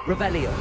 Revelio.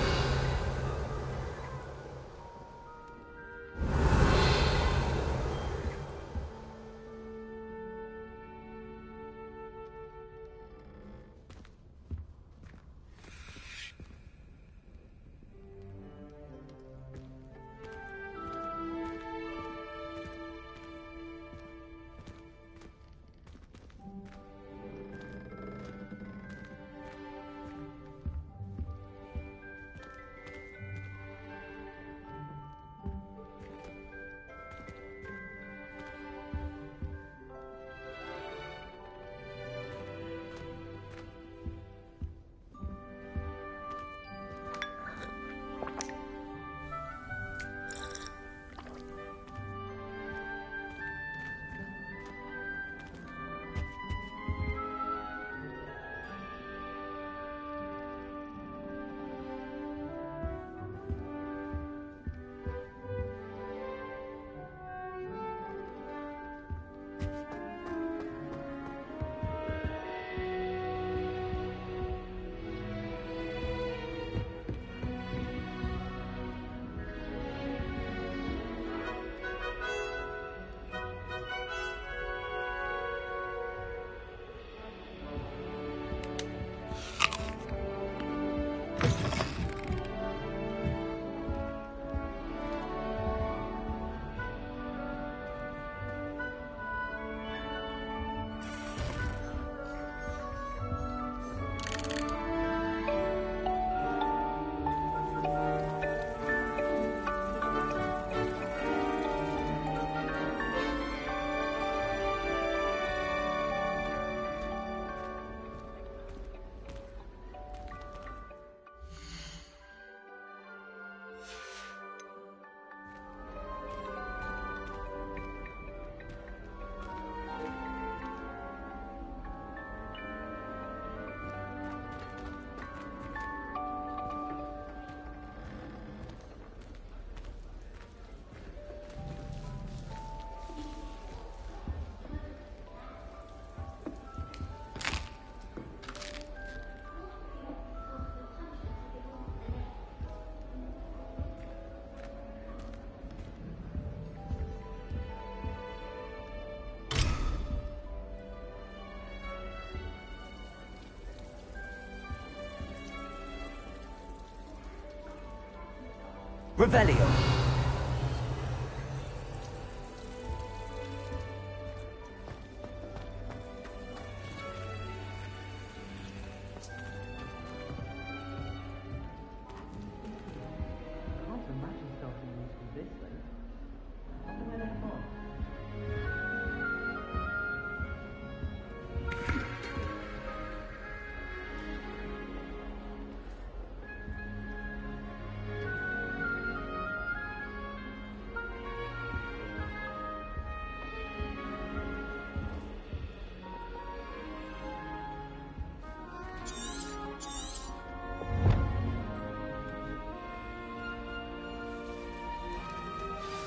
Revelio.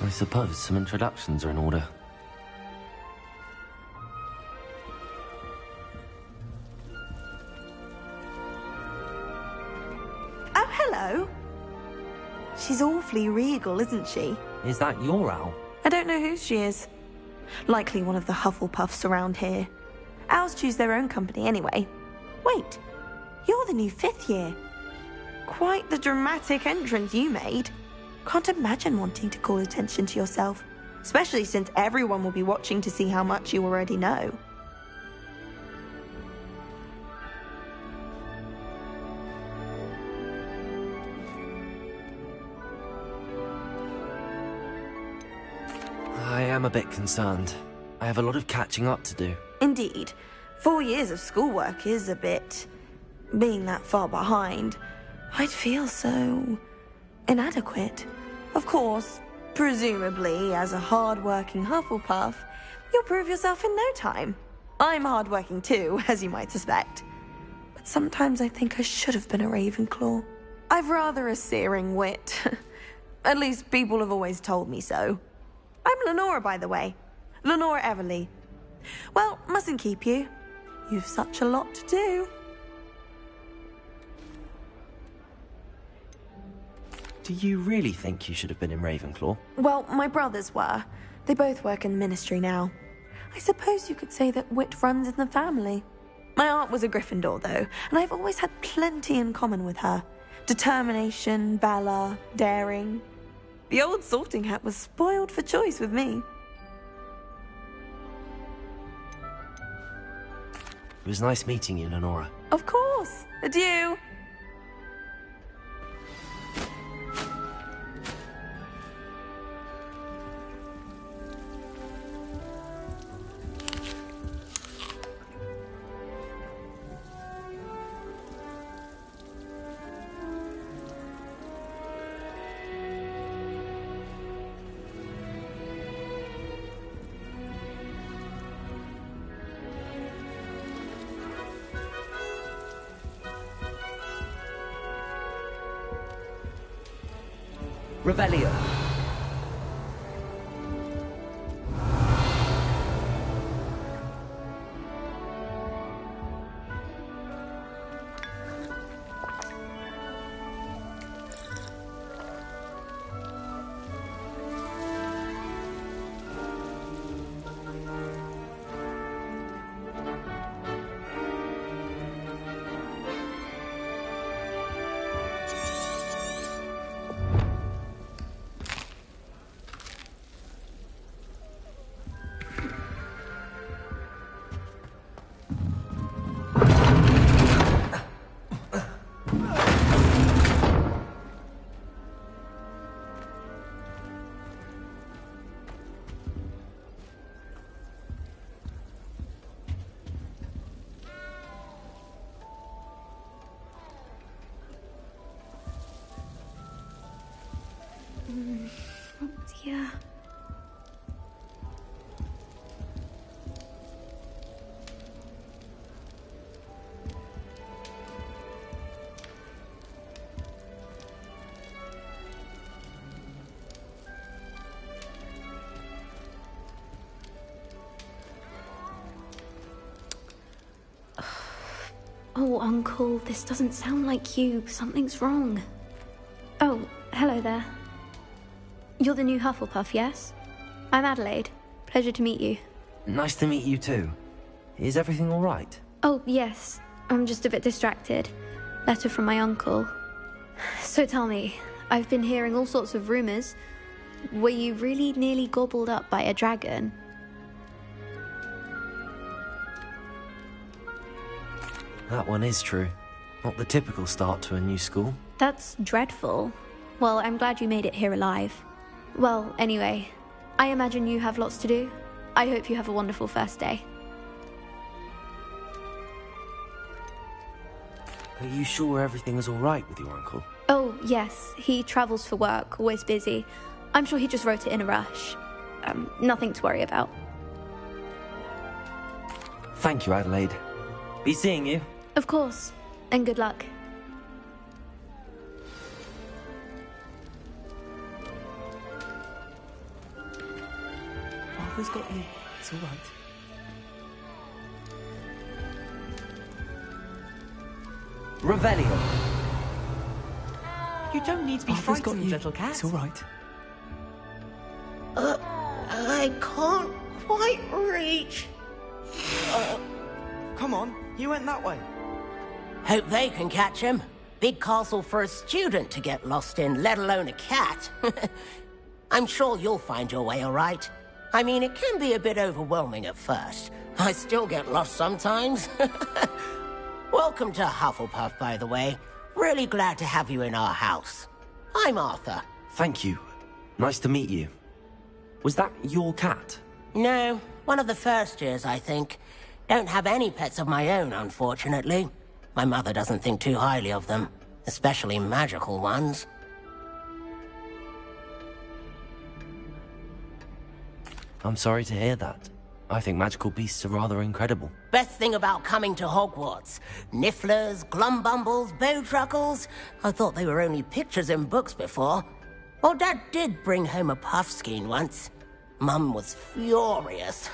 I suppose some introductions are in order. Oh, hello. She's awfully regal, isn't she? Is that your owl? I don't know who she is. Likely one of the Hufflepuffs around here. Owls choose their own company anyway. Wait, you're the new 5th year. Quite the dramatic entrance you made. Can't imagine wanting to call attention to yourself, especially since everyone will be watching to see how much you already know. I am a bit concerned. I have a lot of catching up to do. Indeed. 4 years of schoolwork is a bit... being that far behind, I'd feel so... inadequate. Of course, presumably, as a hard-working Hufflepuff, you'll prove yourself in no time. I'm hard-working too, as you might suspect. But sometimes I think I should have been a Ravenclaw. I've rather a searing wit. At least people have always told me so. I'm Lenora, by the way. Lenora Everly. Well, mustn't keep you. You've such a lot to do. Do you really think you should have been in Ravenclaw? Well, my brothers were. They both work in the ministry now. I suppose you could say that wit runs in the family. My aunt was a Gryffindor, though, and I've always had plenty in common with her. Determination, valor, daring. The old sorting hat was spoiled for choice with me. It was nice meeting you, Lenora. Of course. Adieu. Revelio. Oh dear. Oh, Uncle, this doesn't sound like you. Something's wrong. Oh, hello there. You're the new Hufflepuff, yes? I'm Adelaide. Pleasure to meet you. Nice to meet you too. Is everything all right? Oh, yes. I'm just a bit distracted. Letter from my uncle. So tell me, I've been hearing all sorts of rumors. Were you really nearly gobbled up by a dragon? That one is true. Not the typical start to a new school. That's dreadful. Well, I'm glad you made it here alive. Well, anyway, I imagine you have lots to do. I hope you have a wonderful first day. Are you sure everything is all right with your uncle? Oh, yes. He travels for work, always busy. I'm sure he just wrote it in a rush. Nothing to worry about. Thank you, Adelaide. Be seeing you. Of course. And good luck. Arthur's got you. It's all right. Revelio. You don't need to be frightened, little cat. It's all right. I can't quite reach. Come on, you went that way. Hope they can catch him. Big castle for a student to get lost in, let alone a cat. I'm sure you'll find your way all right. I mean, it can be a bit overwhelming at first. I still get lost sometimes. Welcome to Hufflepuff, by the way. Really glad to have you in our house. I'm Arthur. Thank you. Nice to meet you. Was that your cat? No, one of the first years, I think. Don't have any pets of my own, unfortunately. My mother doesn't think too highly of them, especially magical ones. I'm sorry to hear that. I think magical beasts are rather incredible. Best thing about coming to Hogwarts. Nifflers, glumbumbles, bowtruckles. I thought they were only pictures in books before. Well, Dad did bring home a puffskein once. Mum was furious.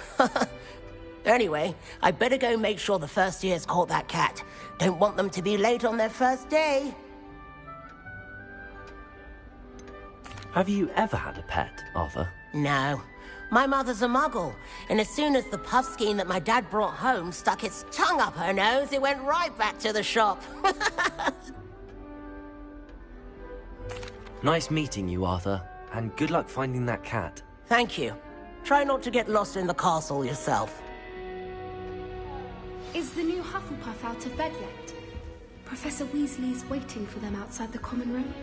Anyway, I better go make sure the first years caught that cat. Don't want them to be late on their first day. Have you ever had a pet, Arthur? No. My mother's a muggle, and as soon as the puffskein that my dad brought home stuck its tongue up her nose, it went right back to the shop. Nice meeting you, Arthur, and good luck finding that cat. Thank you. Try not to get lost in the castle yourself. Is the new Hufflepuff out of bed yet? Professor Weasley's waiting for them outside the common room.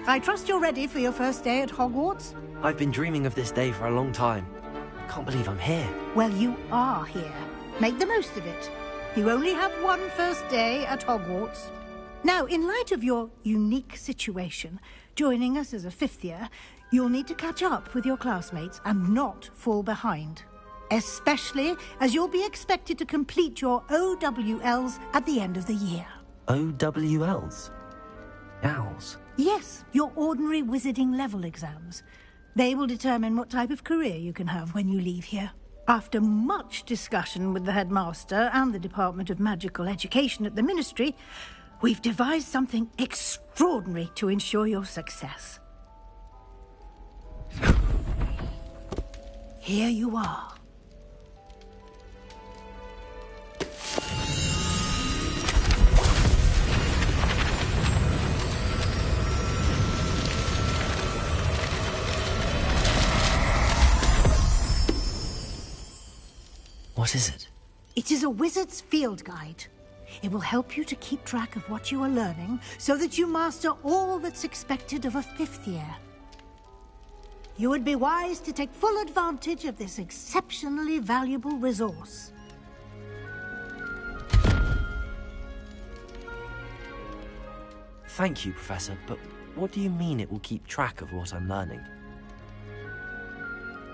I trust you're ready for your first day at Hogwarts? I've been dreaming of this day for a long time. Can't believe I'm here. Well, you are here. Make the most of it. You only have one first day at Hogwarts. Now, in light of your unique situation, joining us as a fifth year, you'll need to catch up with your classmates and not fall behind. Especially as you'll be expected to complete your OWLs at the end of the year. OWLs? Owls? Yes, your ordinary wizarding level exams. They will determine what type of career you can have when you leave here. After much discussion with the headmaster and the Department of Magical Education at the Ministry, we've devised something extraordinary to ensure your success. Here you are. What is it? It is a wizard's field guide. It will help you to keep track of what you are learning so that you master all that's expected of a fifth year. You would be wise to take full advantage of this exceptionally valuable resource. Thank you, Professor, but what do you mean it will keep track of what I'm learning?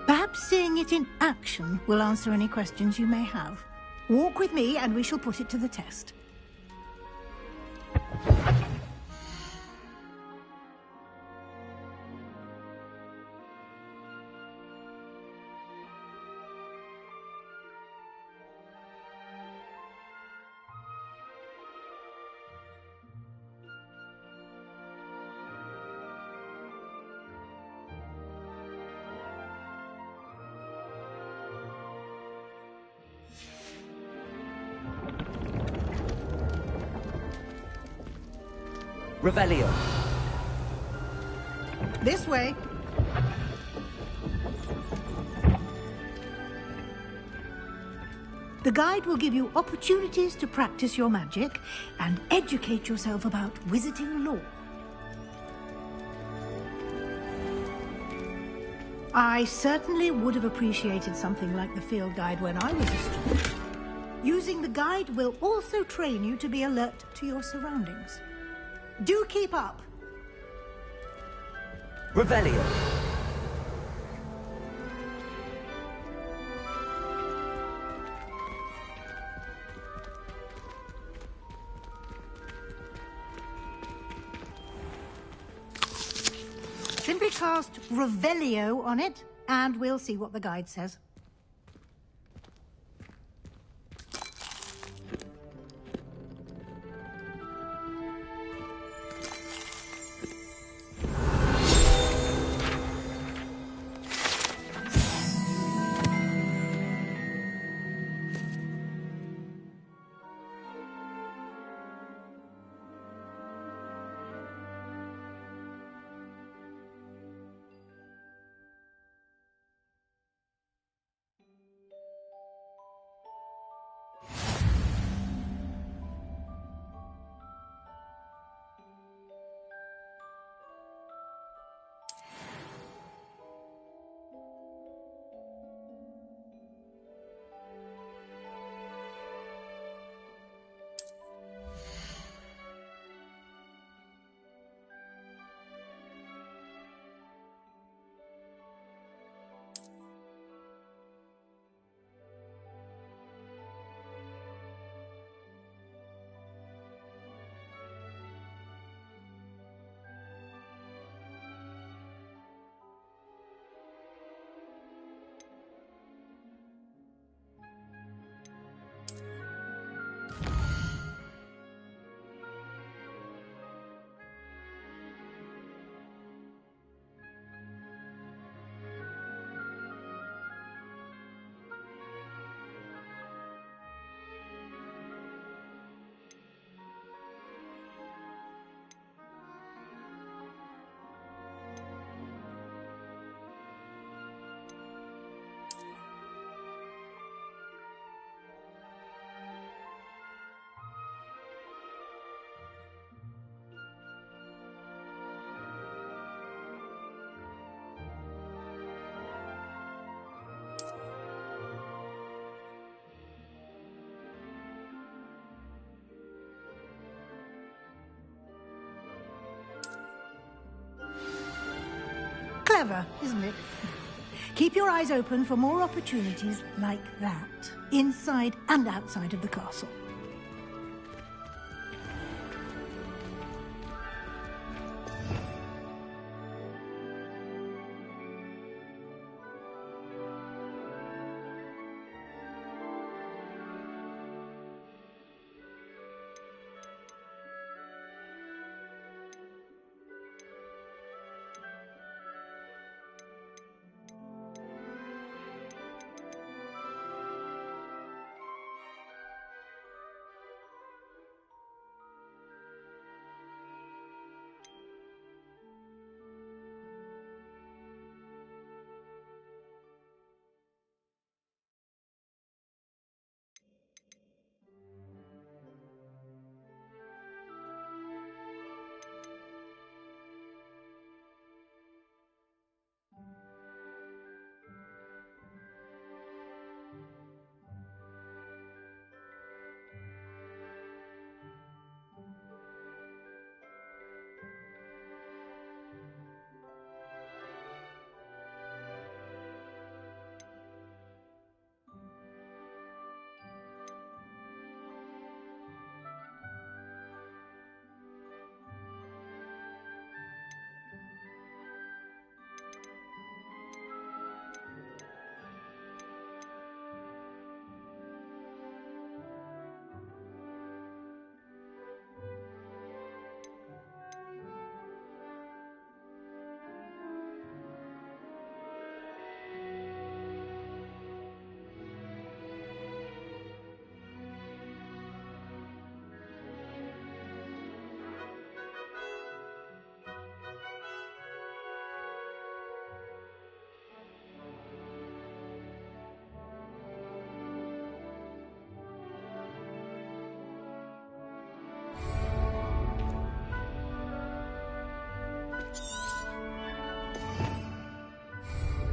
Perhaps seeing it in action will answer any questions you may have. Walk with me and we shall put it to the test. Revelio. This way. The guide will give you opportunities to practice your magic and educate yourself about wizarding lore. I certainly would have appreciated something like the field guide when I was a student. Using the guide will also train you to be alert to your surroundings. Do keep up. Revelio. Simply cast Revelio on it, and we'll see what the guide says. Clever, isn't it? Keep your eyes open for more opportunities like that, inside and outside of the castle.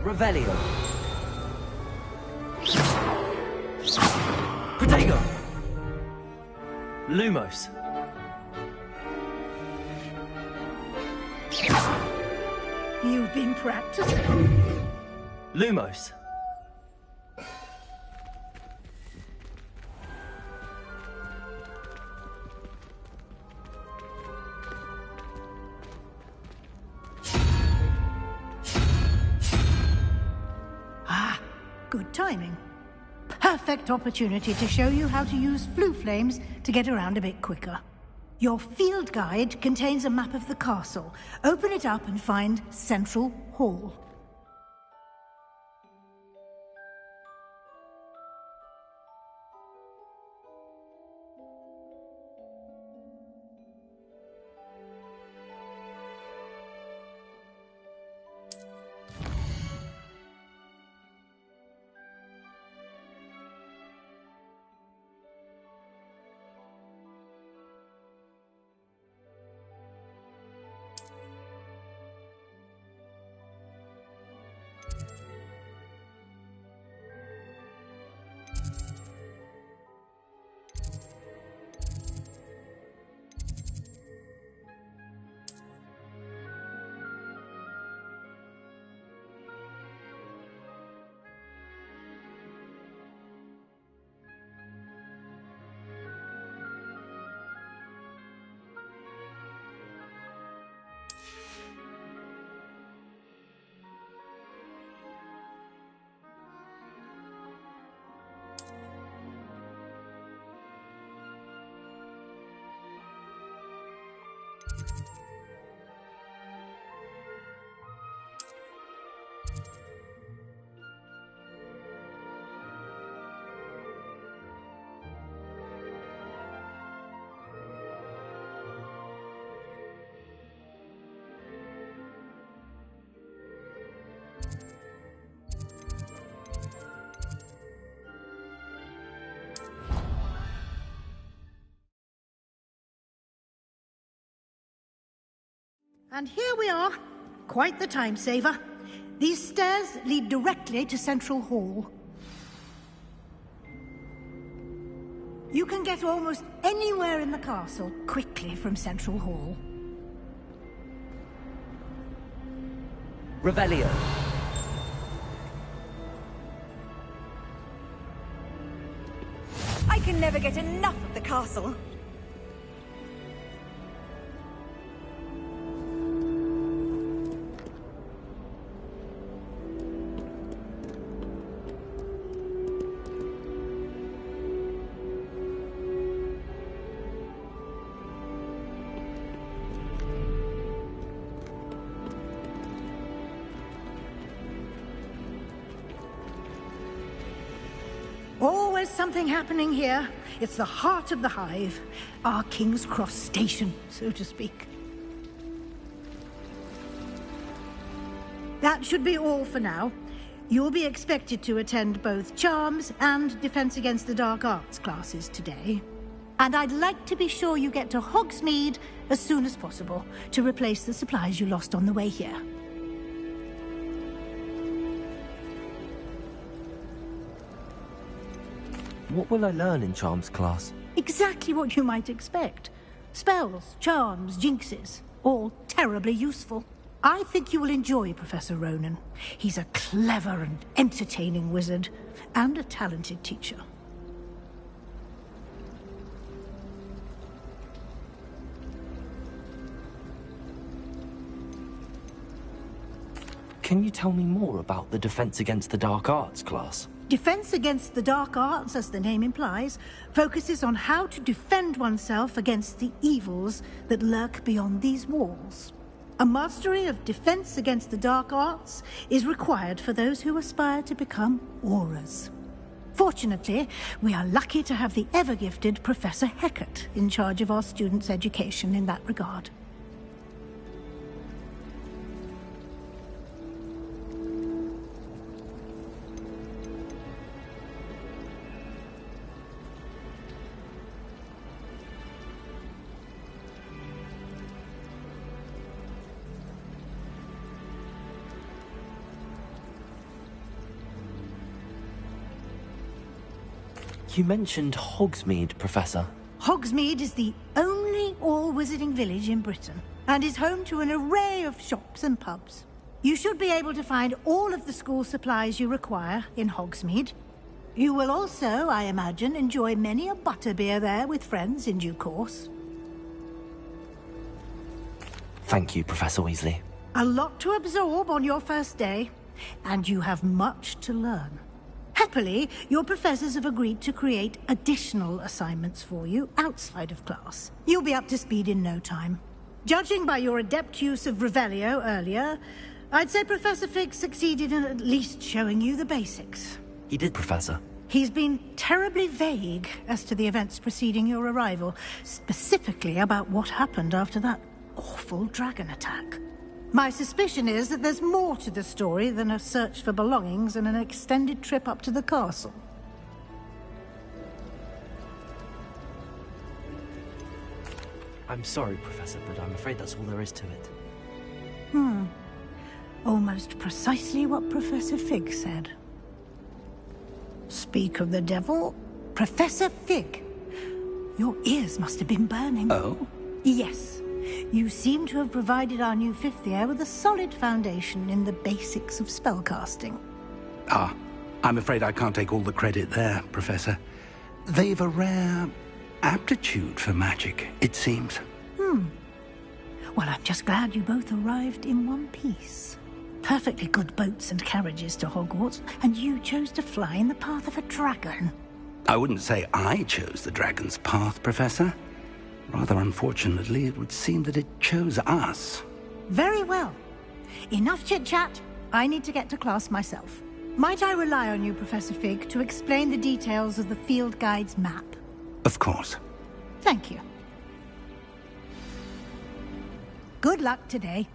Revelio. Protego. Lumos. You've been practicing. Lumos. Good timing. Perfect opportunity to show you how to use flue flames to get around a bit quicker. Your field guide contains a map of the castle. Open it up and find Central Hall. And here we are. Quite the time saver. These stairs lead directly to Central Hall. You can get almost anywhere in the castle quickly from Central Hall. Revelio. I can never get enough of the castle. Always something happening here. It's the heart of the hive. Our King's Cross station, so to speak. That should be all for now. You'll be expected to attend both Charms and Defense Against the Dark Arts classes today. And I'd like to be sure you get to Hogsmeade as soon as possible to replace the supplies you lost on the way here. What will I learn in Charms class? Exactly what you might expect. Spells, charms, jinxes, all terribly useful. I think you will enjoy Professor Ronan. He's a clever and entertaining wizard, and a talented teacher. Can you tell me more about the Defense Against the Dark Arts class? Defense Against the Dark Arts, as the name implies, focuses on how to defend oneself against the evils that lurk beyond these walls. A mastery of Defense Against the Dark Arts is required for those who aspire to become Aurors. Fortunately, we are lucky to have the ever-gifted Professor Hecat in charge of our students' education in that regard. You mentioned Hogsmeade, Professor. Hogsmeade is the only all-wizarding village in Britain, and is home to an array of shops and pubs. You should be able to find all of the school supplies you require in Hogsmeade. You will also, I imagine, enjoy many a butterbeer there with friends in due course. Thank you, Professor Weasley. A lot to absorb on your first day, and you have much to learn. Happily, your professors have agreed to create additional assignments for you outside of class. You'll be up to speed in no time. Judging by your adept use of Revelio earlier, I'd say Professor Fig succeeded in at least showing you the basics. He did, Professor. He's been terribly vague as to the events preceding your arrival, specifically about what happened after that awful dragon attack. My suspicion is that there's more to the story than a search for belongings and an extended trip up to the castle. I'm sorry, Professor, but I'm afraid that's all there is to it. Almost precisely what Professor Fig said. Speak of the devil, Professor Fig. Your ears must have been burning. Oh? Yes. You seem to have provided our new fifth year with a solid foundation in the basics of spellcasting. Ah, I'm afraid I can't take all the credit there, Professor. They've a rare aptitude for magic, it seems. Well, I'm just glad you both arrived in one piece. Perfectly good boats and carriages to Hogwarts, and you chose to fly in the path of a dragon. I wouldn't say I chose the dragon's path, Professor. Rather unfortunately, it would seem that it chose us. Very well. Enough chit-chat. I need to get to class myself. Might I rely on you, Professor Fig, to explain the details of the field guide's map? Of course. Thank you. Good luck today.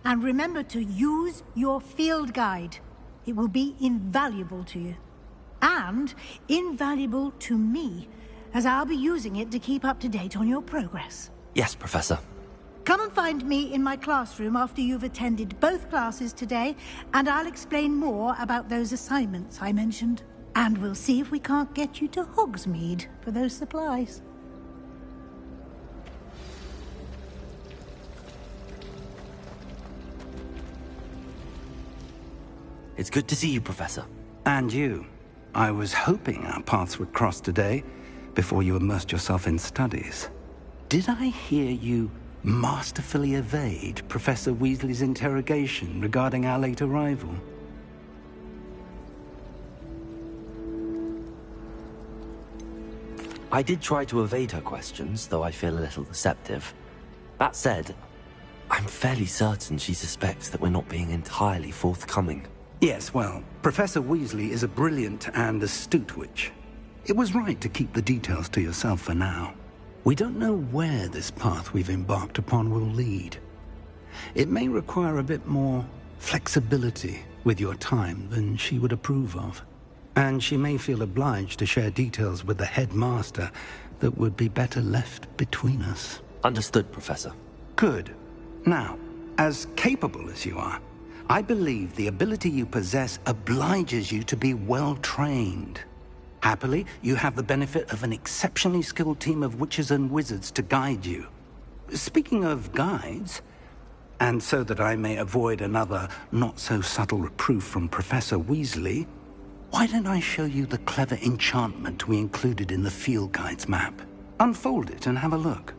And remember to use your field guide. It will be invaluable to you. And invaluable to me, as I'll be using it to keep up to date on your progress. Yes, Professor. Come and find me in my classroom after you've attended both classes today, and I'll explain more about those assignments I mentioned. And we'll see if we can't get you to Hogsmeade for those supplies. It's good to see you, Professor. And you. I was hoping our paths would cross today, before you immersed yourself in studies. Did I hear you masterfully evade Professor Weasley's interrogation regarding our late arrival? I did try to evade her questions, though I feel a little deceptive. That said, I'm fairly certain she suspects that we're not being entirely forthcoming. Yes, well, Professor Weasley is a brilliant and astute witch. It was right to keep the details to yourself for now. We don't know where this path we've embarked upon will lead. It may require a bit more flexibility with your time than she would approve of. And she may feel obliged to share details with the headmaster that would be better left between us. Understood, Professor. Good. Now, as capable as you are, I believe the ability you possess obliges you to be well-trained. Happily, you have the benefit of an exceptionally skilled team of witches and wizards to guide you. Speaking of guides, and so that I may avoid another not-so-subtle reproof from Professor Weasley, why don't I show you the clever enchantment we included in the field guide's map? Unfold it and have a look.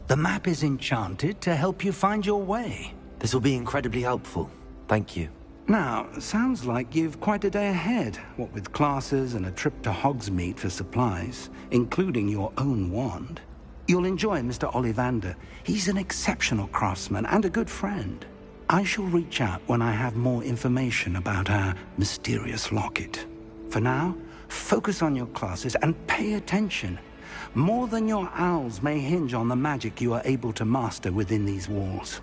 The map is enchanted to help you find your way. This will be incredibly helpful. Thank you. Now, sounds like you've quite a day ahead, what with classes and a trip to Hogsmeade for supplies, including your own wand. You'll enjoy Mr. Ollivander. He's an exceptional craftsman and a good friend. I shall reach out when I have more information about our mysterious locket. For now, focus on your classes and pay attention. More than your owls may hinge on the magic you are able to master within these walls.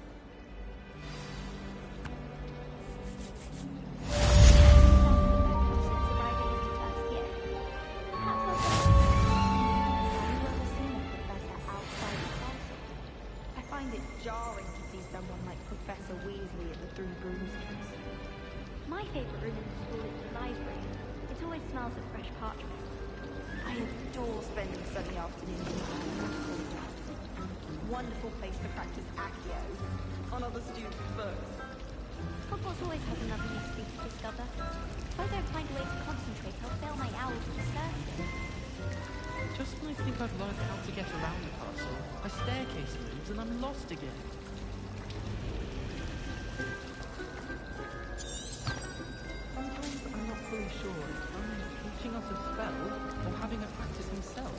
I find it jarring to see someone like Professor Weasley at the Three Broomsticks. My favourite room in the school is the library. It always smells of fresh parchment. I adore spending sunny afternoons in the wonderful place to practice Accio on other students' books. Hogwarts always has another mystery to discover. If I don't find a way to concentrate, I'll fail my hours of research. Just when I think I've learned how to get around the castle, a staircase moves and I'm lost again. Sometimes I'm not fully sure if someone's teaching us a spell or having a practice himself.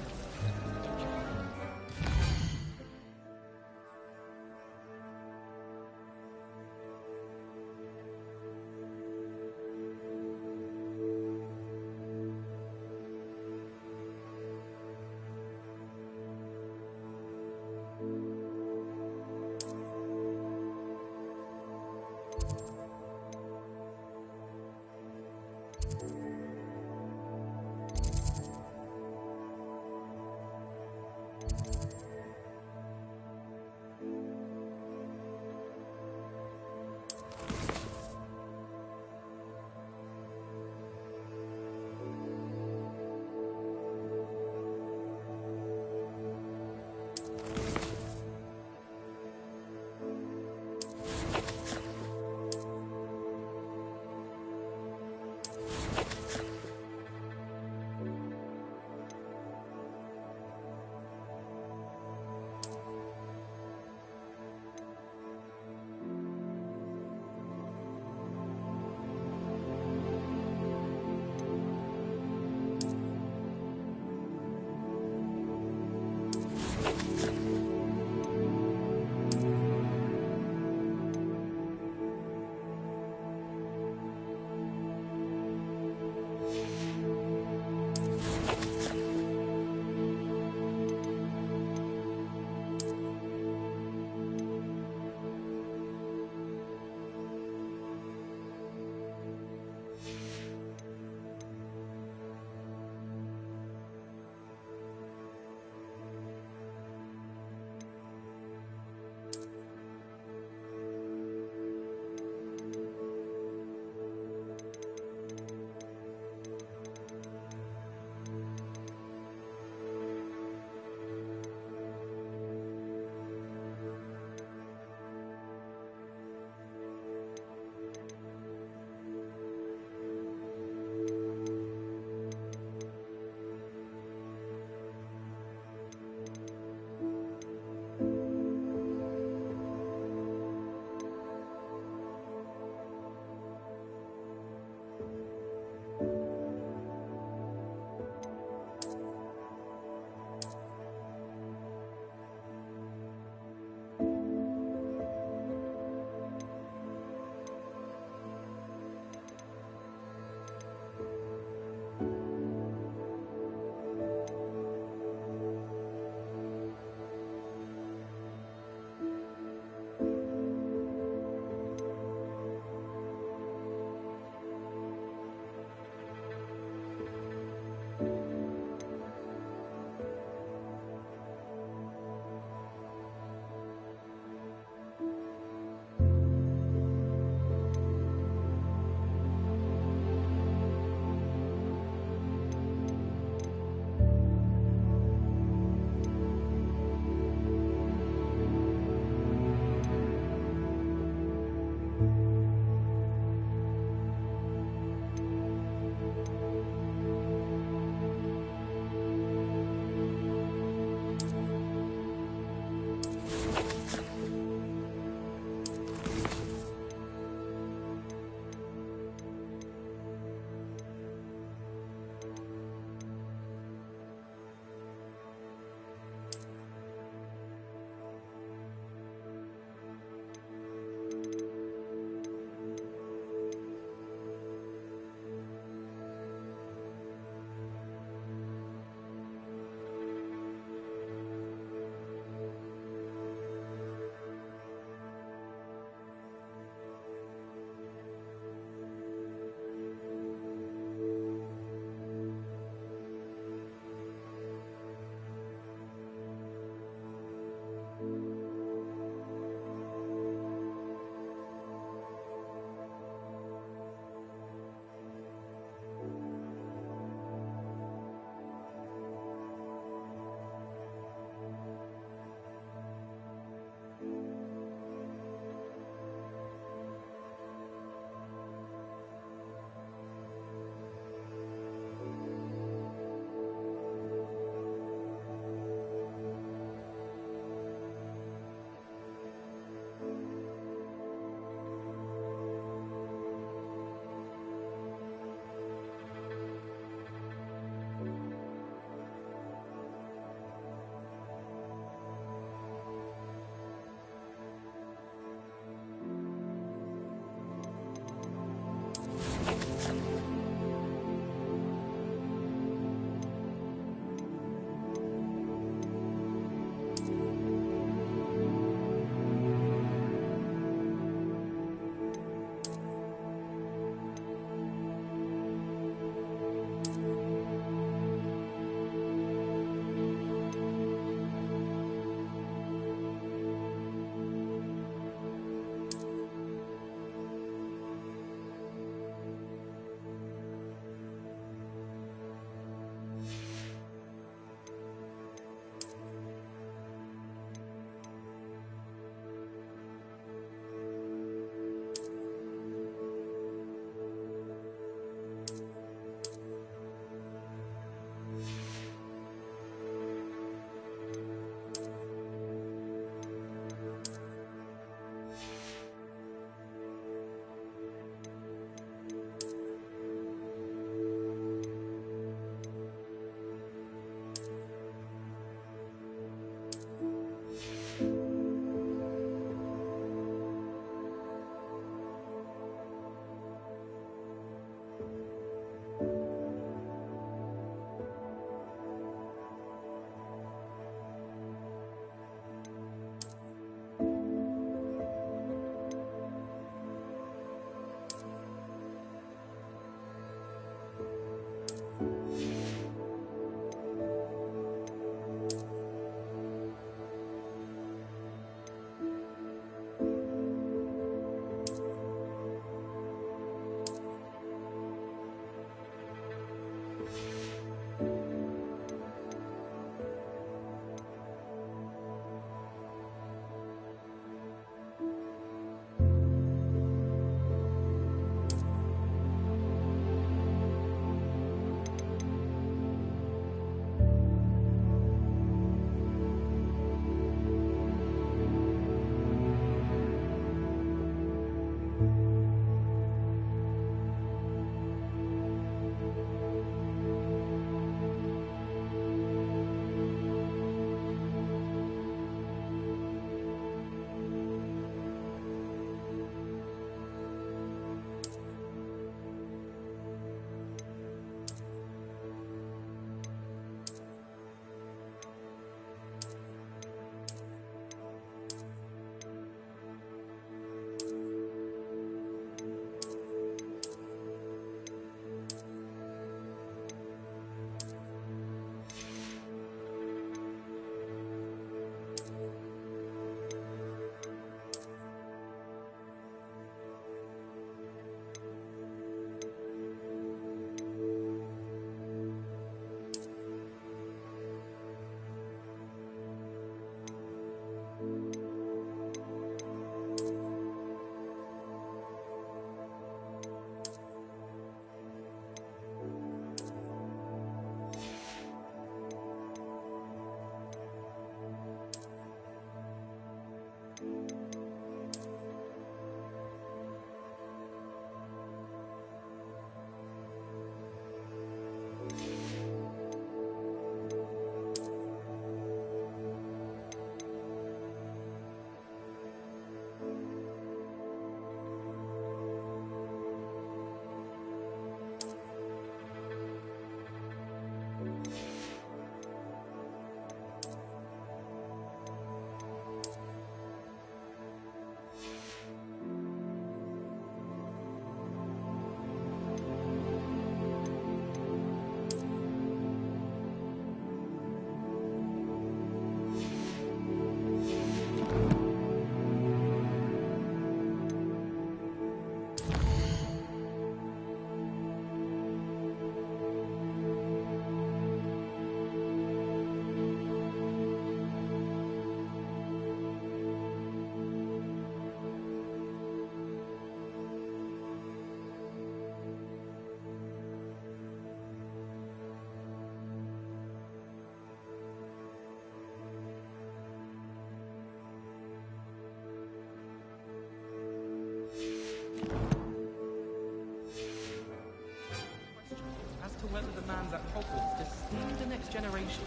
demands at Hogwarts to steer the next generation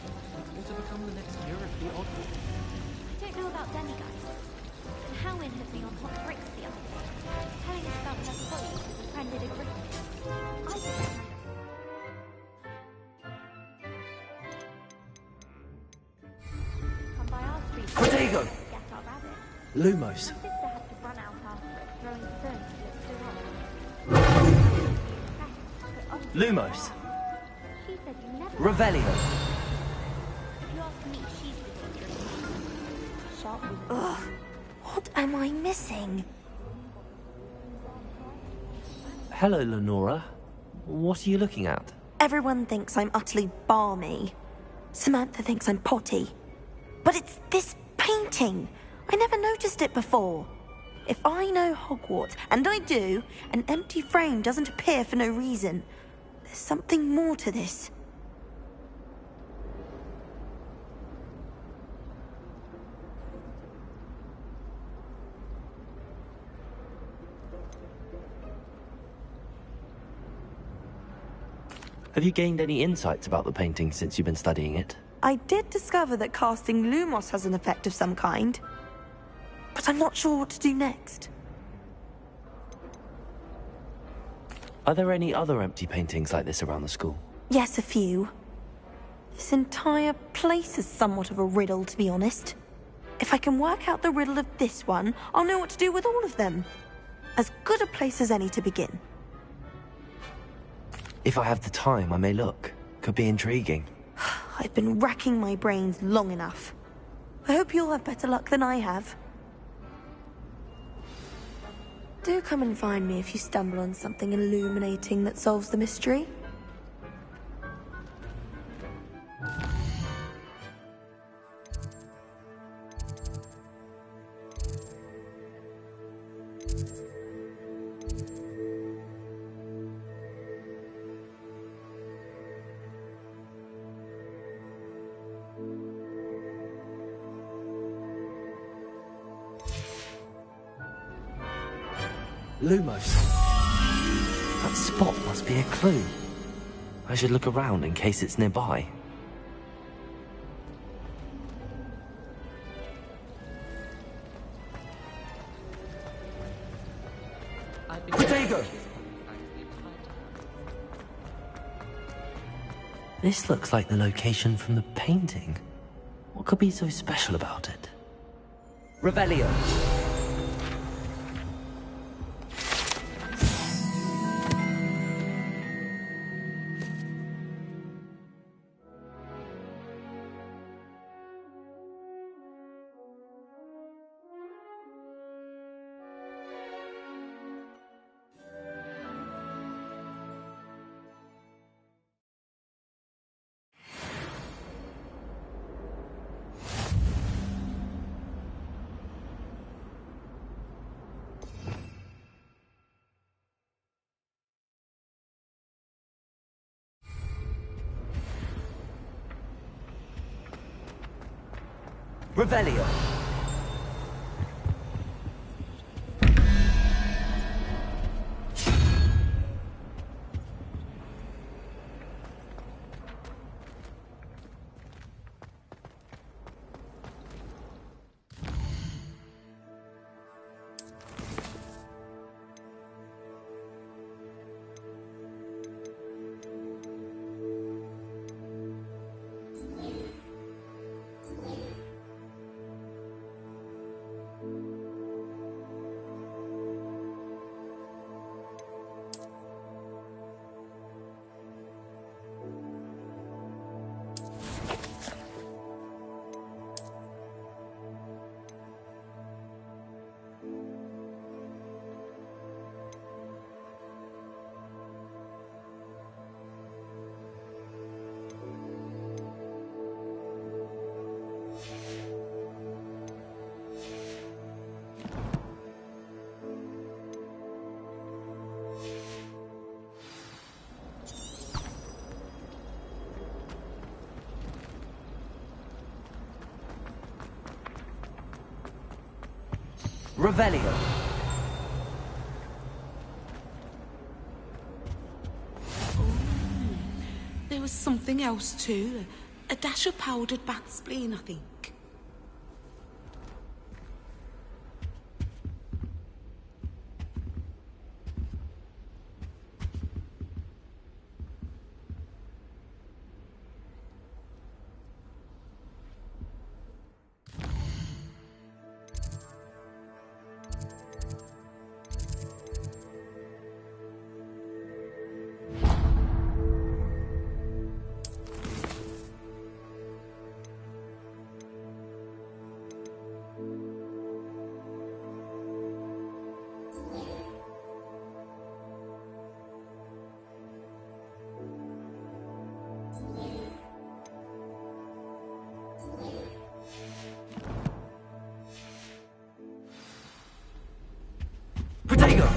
or to become the next hero of the Oddball? I don't know about demigods, but Howin had me on hot bricks the other day, telling us about her colleague who befriended a Gryffindor. I didn't. Come by our street. Protego! Get our rabbit. Lumos. My sister had to run out after it, throwing stones till it stood up. Lumos. She said you never. Revelio. If you ask me, she's the dangerous one. Sharp with Ugh. What am I missing? Hello, Lenora. What are you looking at? Everyone thinks I'm utterly balmy. Samantha thinks I'm potty. But it's this painting. I never noticed it before. If I know Hogwarts, and I do, an empty frame doesn't appear for no reason. There's something more to this. Have you gained any insights about the painting since you've been studying it? I did discover that casting Lumos has an effect of some kind. But I'm not sure what to do next. Are there any other empty paintings like this around the school? Yes, a few. This entire place is somewhat of a riddle, to be honest. If I can work out the riddle of this one, I'll know what to do with all of them. As good a place as any to begin. If I have the time, I may look. Could be intriguing. I've been racking my brains long enough. I hope you'll have better luck than I have. Do come and find me if you stumble on something illuminating that solves the mystery. Lumos. That spot must be a clue. I should look around in case it's nearby. Protego! This looks like the location from the painting. What could be so special about it? Revelio. Revelio. Revelio. There was something else too. A dash of powdered bat spleen, I think. Potato!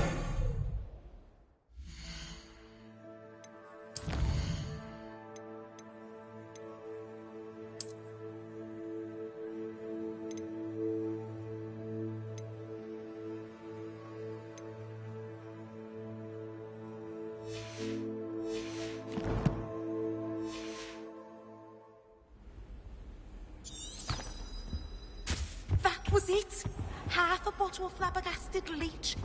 That was it! Half a bottle of flabbergasted leech.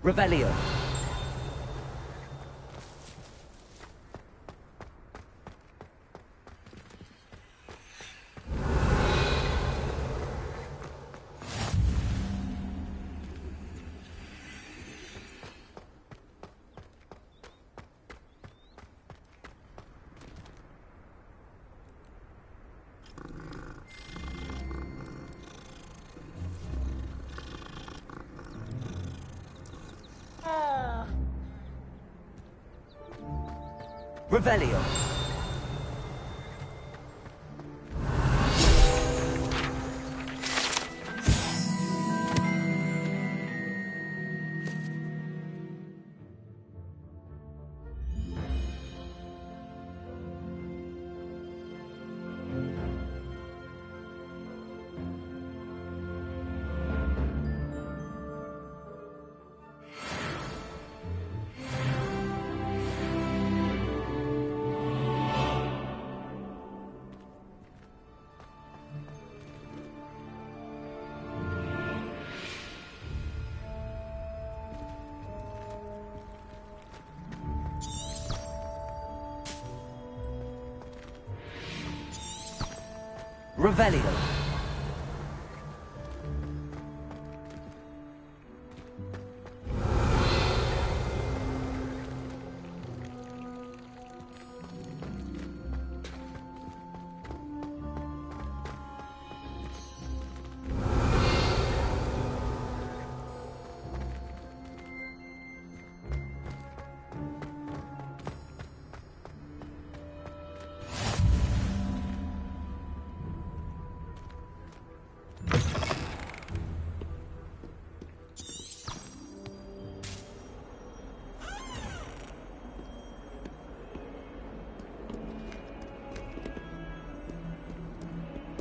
Revelio. Revelio. Revelio.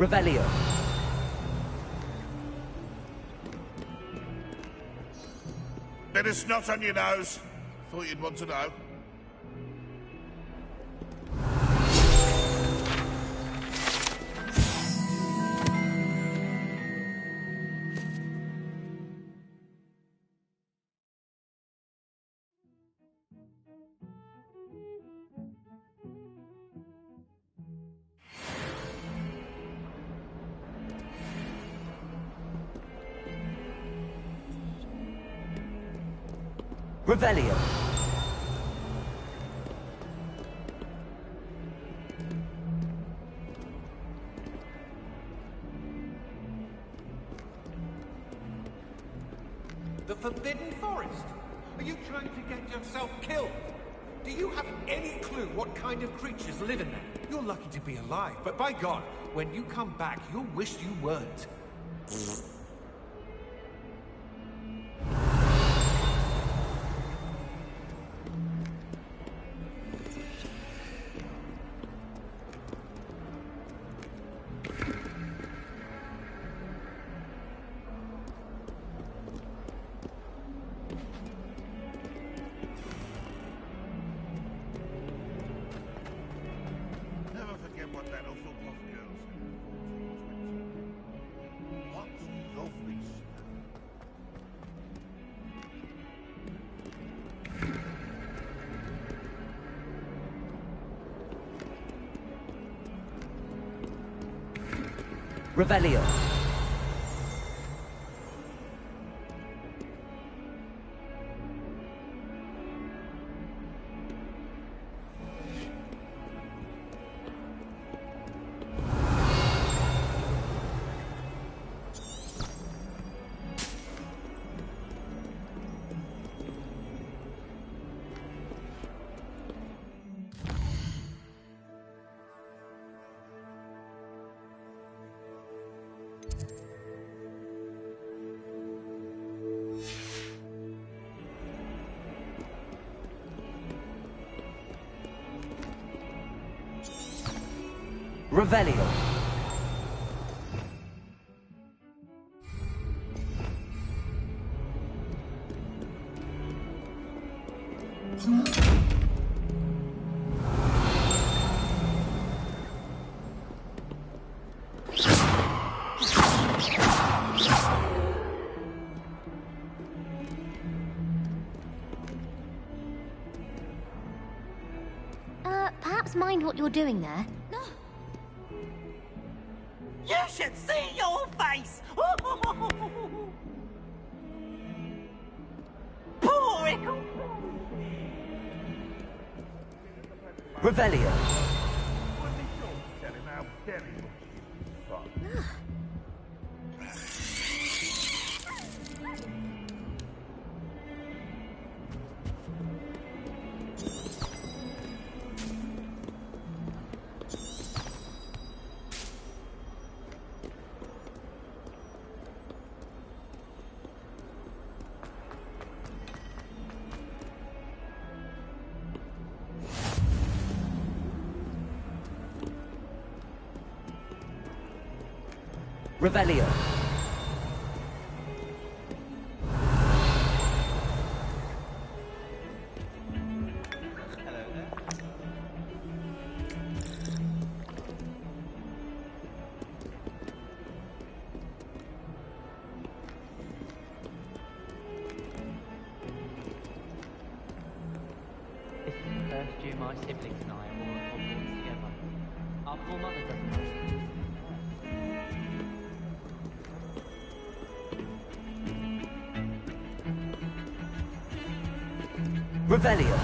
Revelio. Bit of snot on your nose. Thought you'd want to know. Revelio. The Forbidden Forest? Are you trying to get yourself killed? Do you have any clue what kind of creatures live in there? You're lucky to be alive, but by God, when you come back, you'll wish you weren't. Revelio. Revelio. Perhaps mind what you're doing there. You should see your face! Poor Ickle! Revelio. Revelio. This is the first year my siblings and I are all at Hogwarts together. Our poor mother doesn't know. Revelio.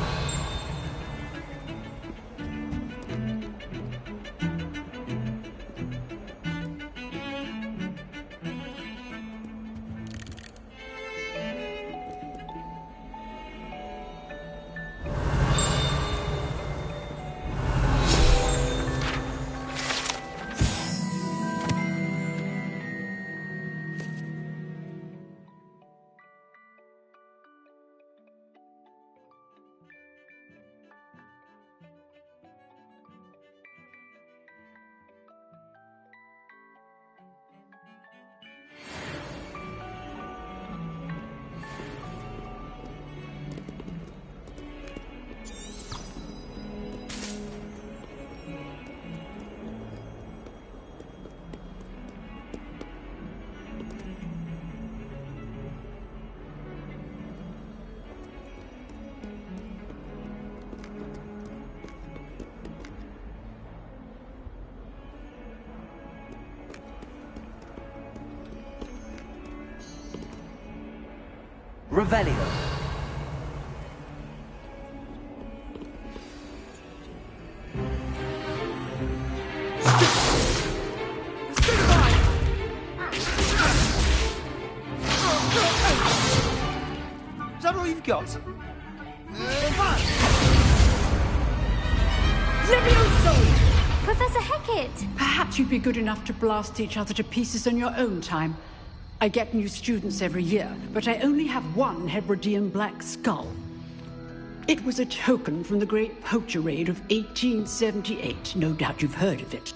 Revelio. Is that all you've got? Professor Hecat! Perhaps you'd be good enough to blast each other to pieces on your own time. I get new students every year, but I only have one Hebridean black skull. It was a token from the Great Poacher Raid of 1878. No doubt you've heard of it.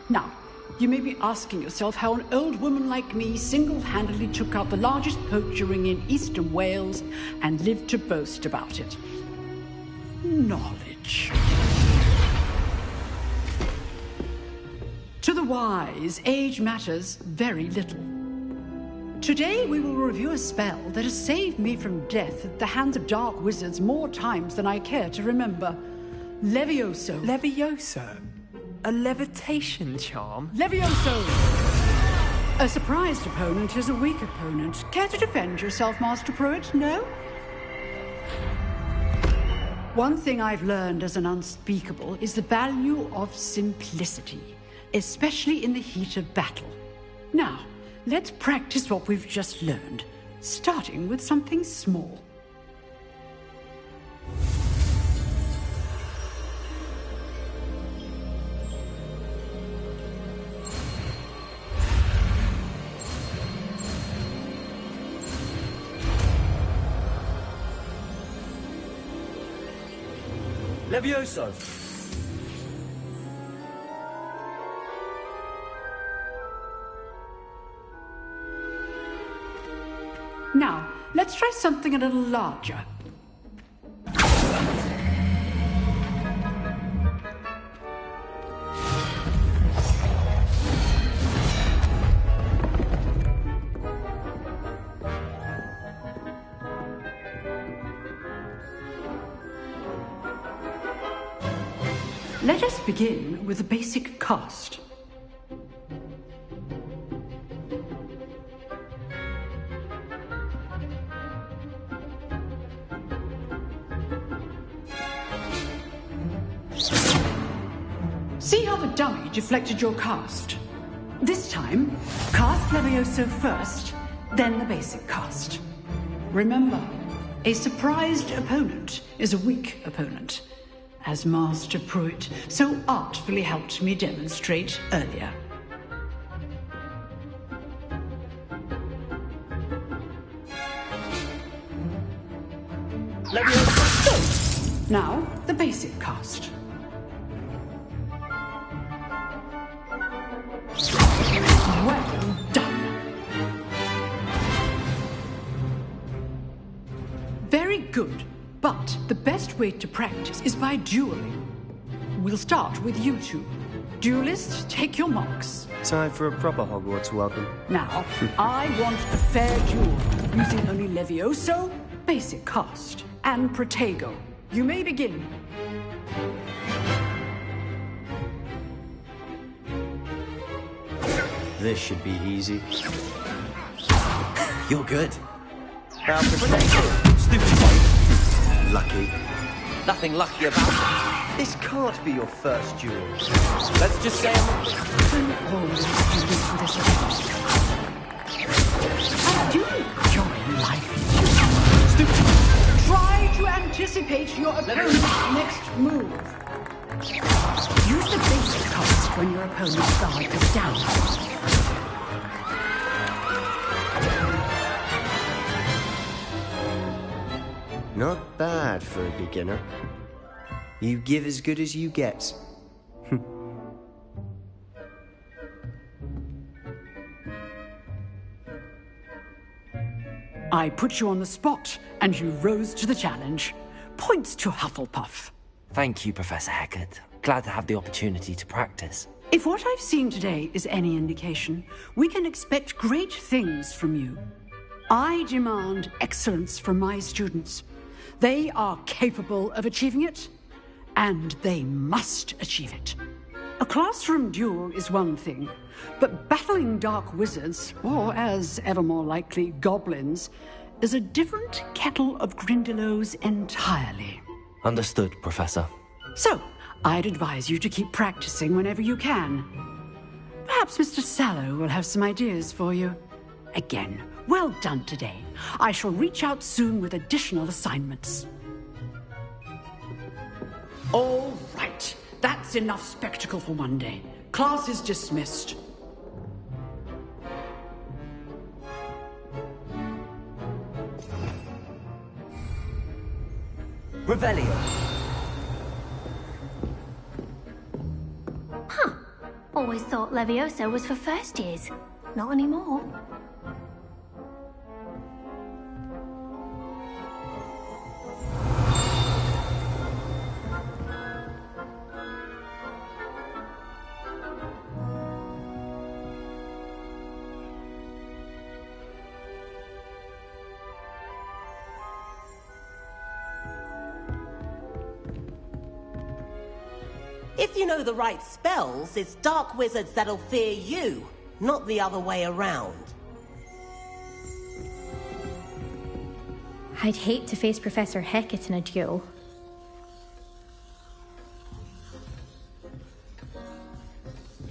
Now, you may be asking yourself how an old woman like me single-handedly took out the largest poacher ring in eastern Wales and lived to boast about it. Knowledge. To the wise, age matters very little. Today we will review a spell that has saved me from death at the hands of dark wizards more times than I care to remember. Levioso. Levioso? A levitation charm? Levioso! A surprised opponent is a weak opponent. Care to defend yourself, Master Pruitt? No? One thing I've learned as an unspeakable is the value of simplicity, especially in the heat of battle. Now, let's practice what we've just learned, starting with something small. Levioso! Now, let's try something a little larger. Let us begin with the basic cast. See how the dummy deflected your cast? This time, cast Levioso first, then the basic cast. Remember, a surprised opponent is a weak opponent, as Master Pruitt so artfully helped me demonstrate earlier. Levioso! Now, the basic cast. Well done. Very good. But the best way to practice is by dueling. We'll start with you two. Duelists, take your marks. Time for a proper Hogwarts welcome. Now, I want a fair duel, using only Levioso, basic cast, and Protego. You may begin. This should be easy. You're good. Now Protego. Stupid fight. Lucky. Nothing lucky about it. This can't be your first duel. Let's just say I'm always students with this event. I do enjoy life. Stupid. Try to anticipate your opponent's next move. Use the basic cast when your opponent's guard is down. not bad for a beginner. You give as good as you get. I put you on the spot, and you rose to the challenge. Points to Hufflepuff. Thank you, Professor Hecat. Glad to have the opportunity to practice. If what I've seen today is any indication, we can expect great things from you. I demand excellence from my students. They are capable of achieving it, and they must achieve it. A classroom duel is one thing, but battling dark wizards, or as ever more likely, goblins, is a different kettle of Grindylows entirely. Understood, Professor. So, I'd advise you to keep practicing whenever you can. Perhaps Mr. Sallow will have some ideas for you. Again, well done today. I shall reach out soon with additional assignments. All right. That's enough spectacle for one day. Class is dismissed. Revelio. Huh. Always thought Levioso was for first years. Not anymore. If you know the right spells, it's dark wizards that'll fear you, not the other way around. I'd hate to face Professor Hecat in a duel.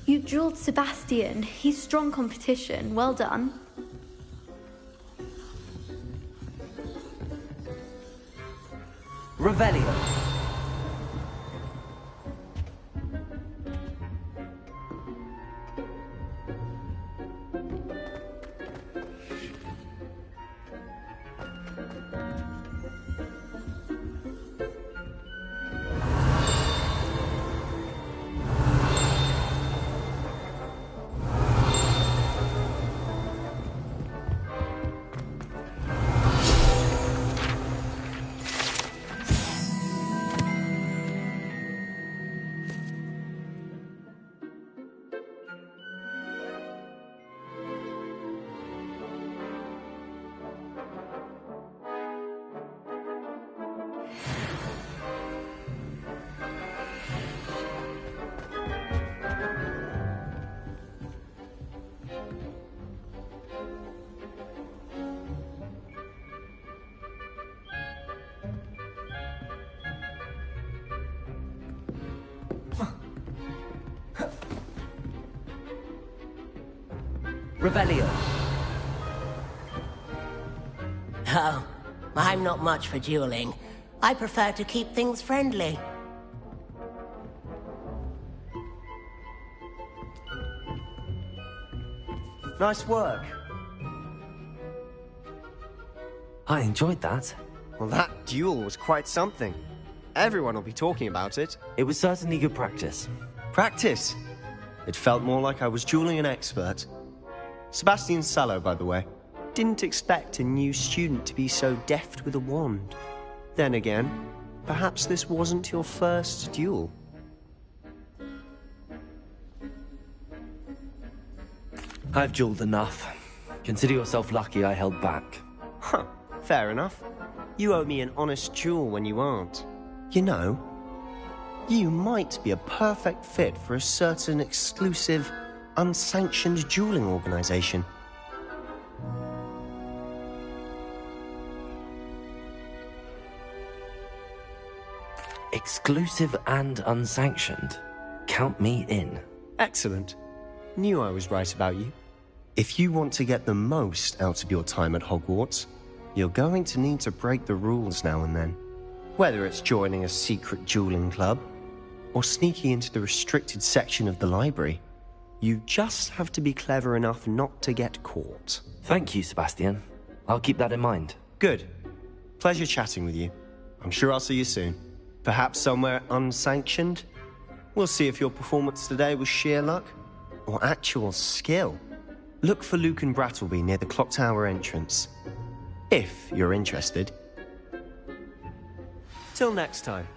You drilled Sebastian. He's strong competition. Well done. Revelio. Revelio. Oh, I'm not much for dueling. I prefer to keep things friendly. Nice work. I enjoyed that. Well, that duel was quite something. Everyone will be talking about it. It was certainly good practice. Practice? It felt more like I was dueling an expert. Sebastian Sallow, by the way. Didn't expect a new student to be so deft with a wand. Then again, perhaps this wasn't your first duel. I've dueled enough. Consider yourself lucky I held back. Huh, fair enough. You owe me an honest duel when you aren't. You know, you might be a perfect fit for a certain exclusive, unsanctioned dueling organization. Exclusive and unsanctioned. Count me in. Excellent. Knew I was right about you. If you want to get the most out of your time at Hogwarts, you're going to need to break the rules now and then. Whether it's joining a secret dueling club, or sneaking into the restricted section of the library, you just have to be clever enough not to get caught. Thank you, Sebastian. I'll keep that in mind. Good. Pleasure chatting with you. I'm sure I'll see you soon. Perhaps somewhere unsanctioned? We'll see if your performance today was sheer luck, or actual skill. Look for Luke and Brattleby near the clock tower entrance. If you're interested. Till next time.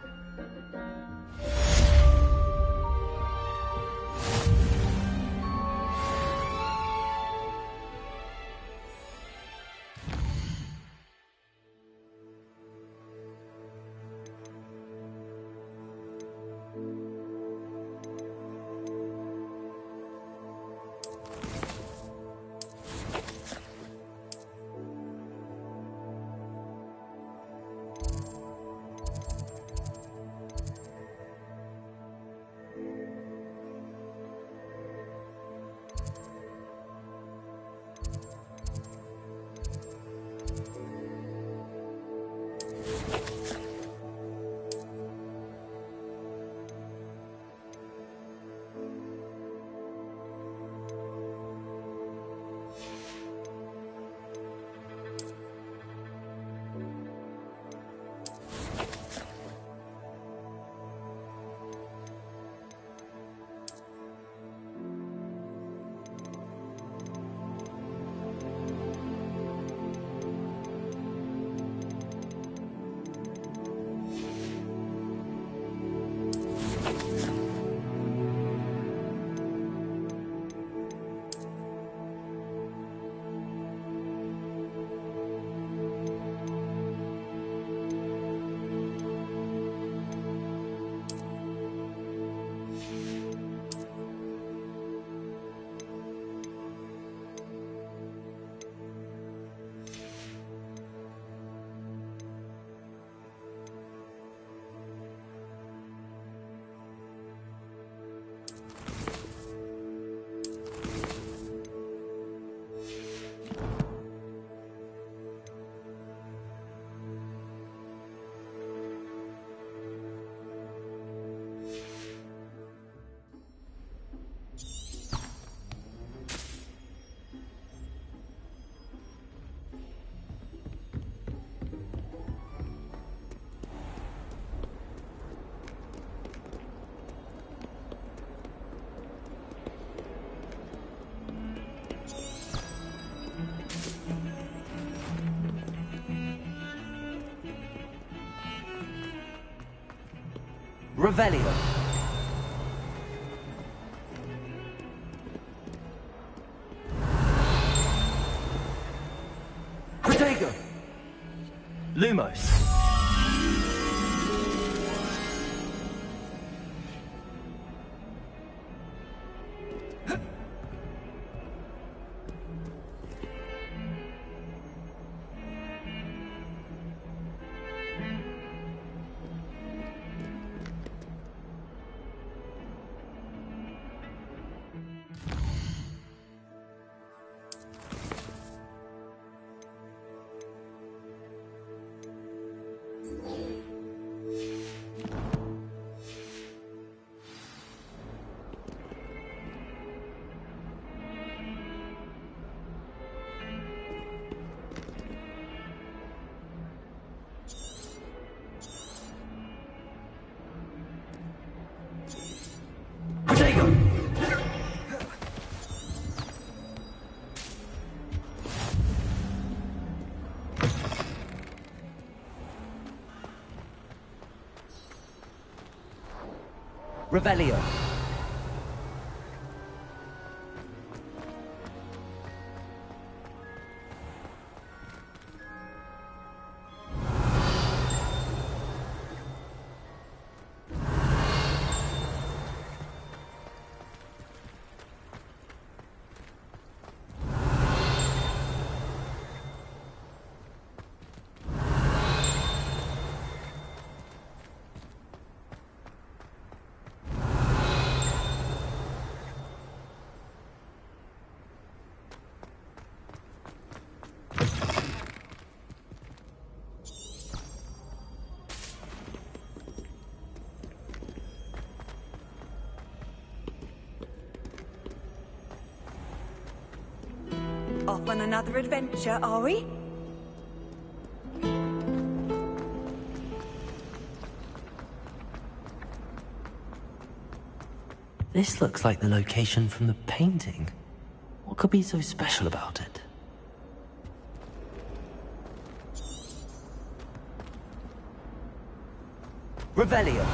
Revelio. Protego. Lumos. Revelio. Off on another adventure, are we? This looks like the location from the painting. What could be so special about it? Revelio.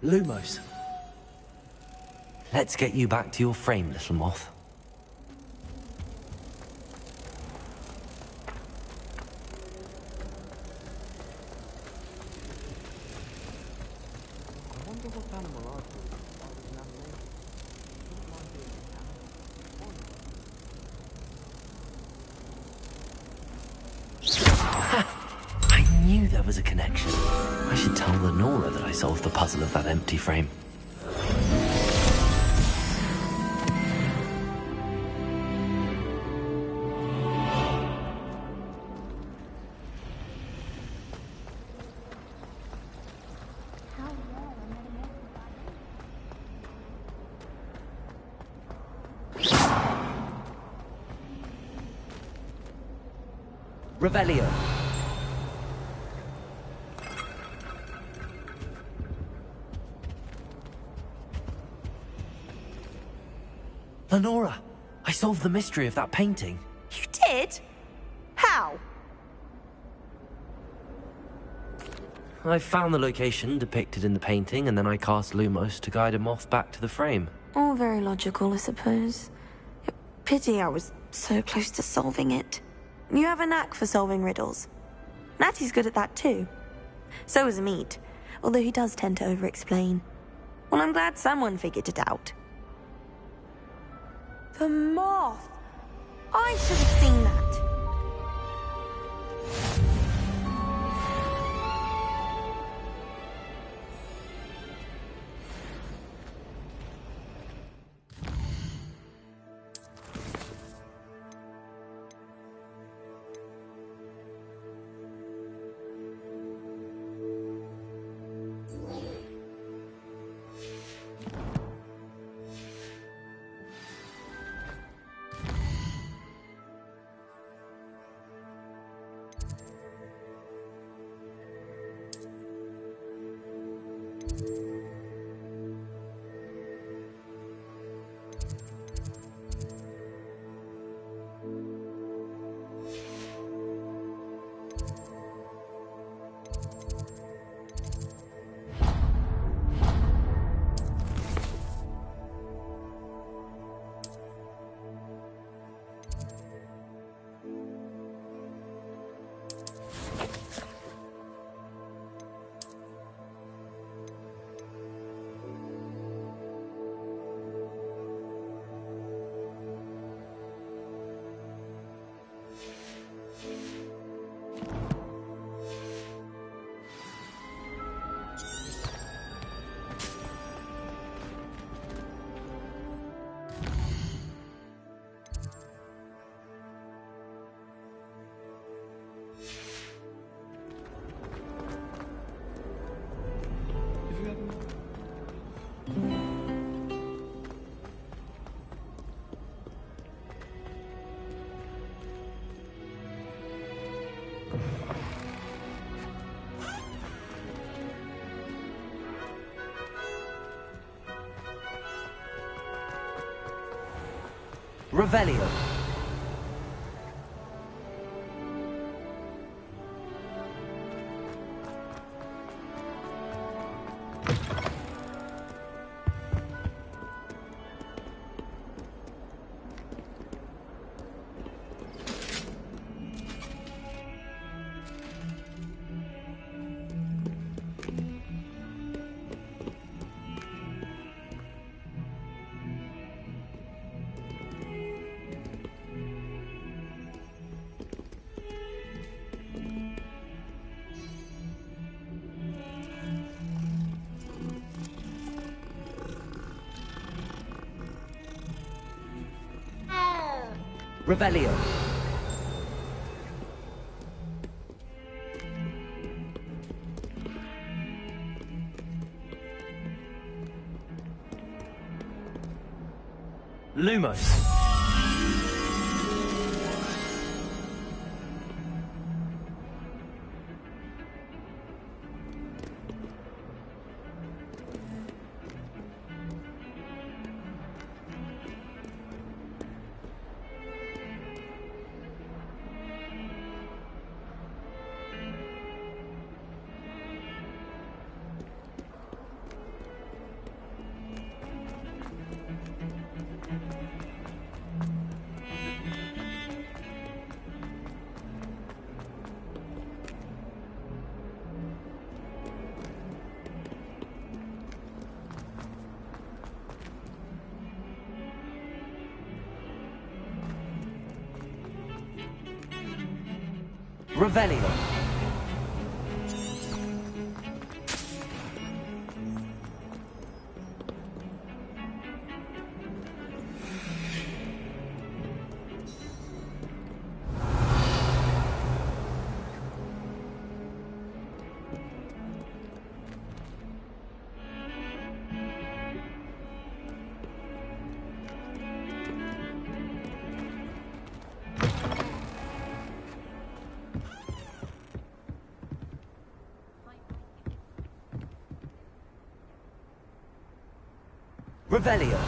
Lumos. Let's get you back to your frame, little moth. I wonder what animal I'd be if I was an animal. Wouldn't mind being a cat. I knew there was a connection. I should tell Lenora that I solved the puzzle of that empty frame. Revelio. Lenora, I solved the mystery of that painting. You did? How? I found the location depicted in the painting, and then I cast Lumos to guide a moth back to the frame. All very logical, I suppose. Pity I was so close to solving it. You have a knack for solving riddles. Natty's good at that too. So is Meat, although he does tend to over-explain. Well, I'm glad someone figured it out. The moth! I should have seen that. Revelio. Revelio. Lumos. Revelio. Revelio.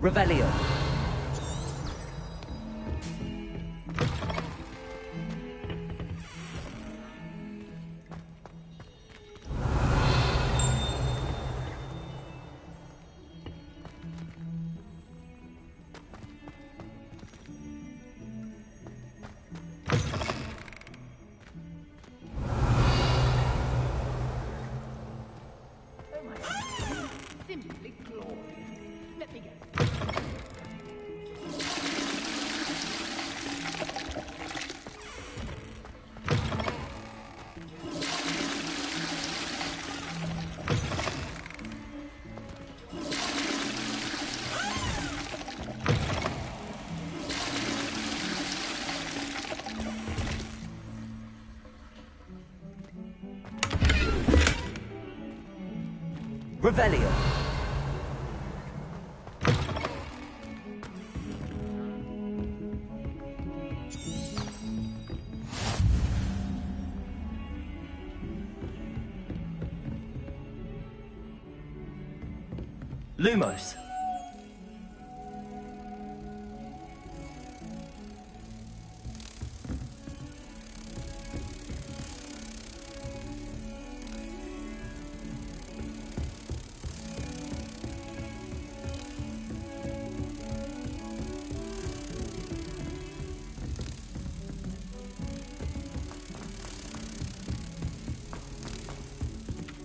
Revelio. Simply glorious. Let me guess. Revelio. Lumos.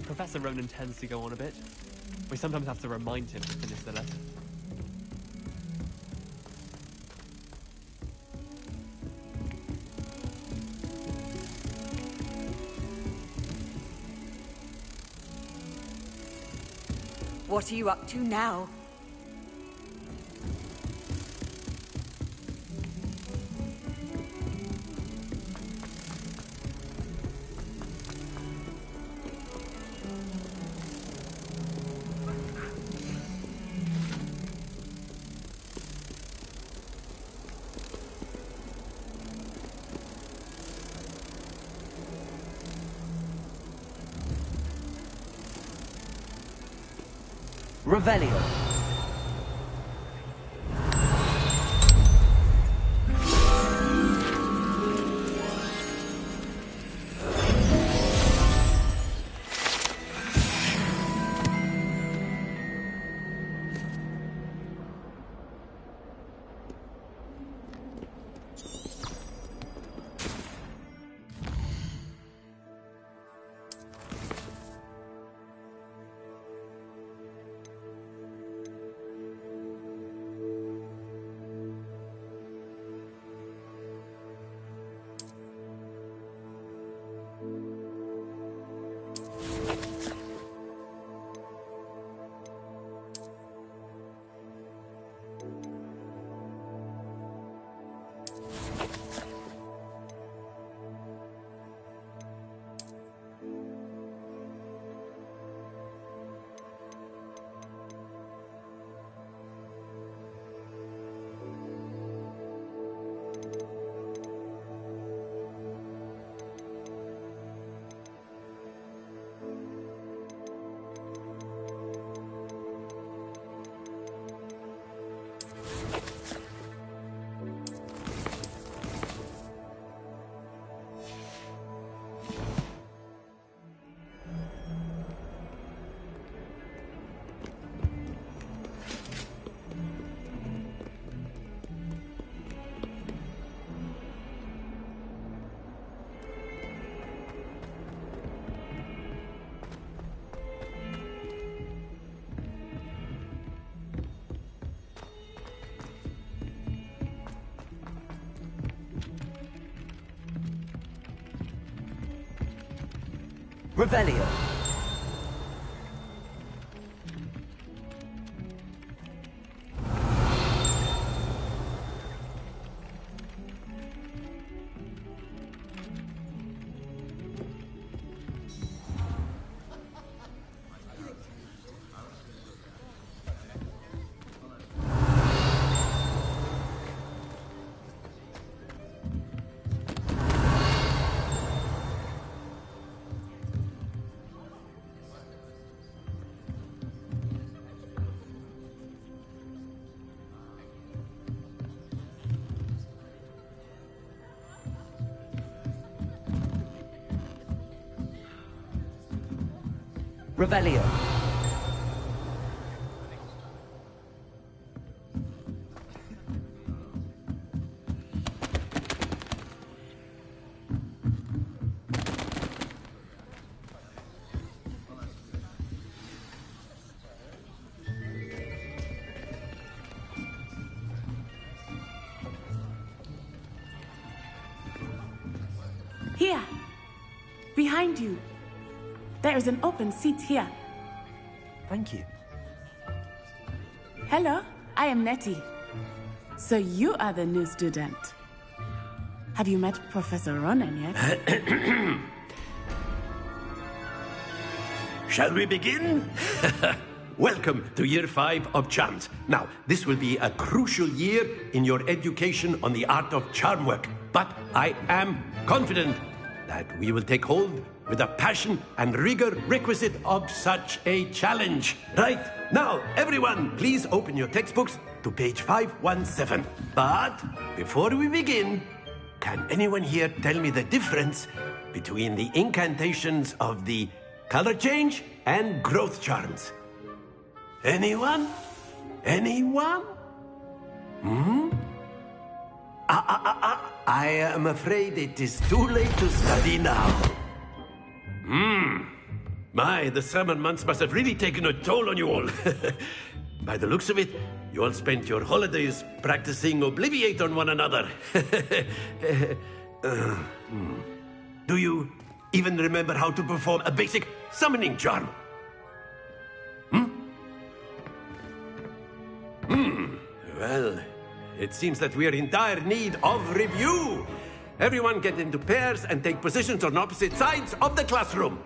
Professor Ronan tends to go on a bit. We sometimes have to remind him to finish the letter. What are you up to now? Revelio. Revelio. Revelio. Here, behind you. There is an open seat here. Thank you. Hello, I am Nettie. So you are the new student. Have you met Professor Ronan yet? Shall we begin? Welcome to Year 5 of Charms. Now, this will be a crucial year in your education on the art of charm work. But I am confident that we will take hold with the passion and rigor requisite of such a challenge. Right, now, everyone, please open your textbooks to page 517. But before we begin, can anyone here tell me the difference between the incantations of the color change and growth charms? Anyone? Anyone? I am afraid it is too late to study now. My, the summer months must have really taken a toll on you all. By the looks of it, you all spent your holidays practicing Obliviate on one another. Do you even remember how to perform a basic summoning charm? it seems that we are in dire need of review. Everyone get into pairs and take positions on opposite sides of the classroom.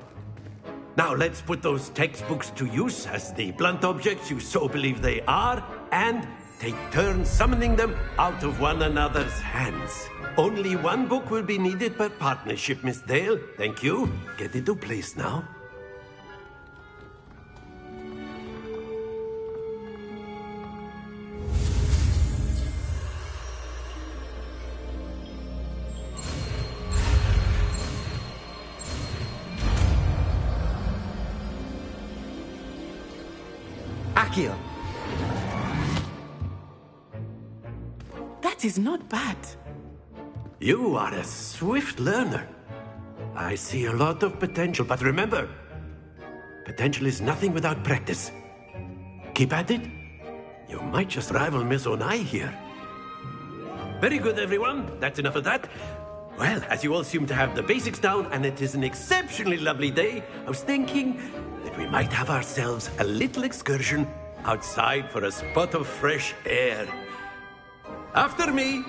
Now let's put those textbooks to use as the blunt objects you so believe they are, and take turns summoning them out of one another's hands. Only one book will be needed per partnership, Miss Dale. Thank you. Get into place now. Accio. That is not bad. You are a swift learner. I see a lot of potential, but remember, potential is nothing without practice. Keep at it. You might just rival Miss Onai here. Very good, everyone. That's enough of that. Well, as you all seem to have the basics down, and it is an exceptionally lovely day, I was thinking that we might have ourselves a little excursion outside for a spot of fresh air. After me.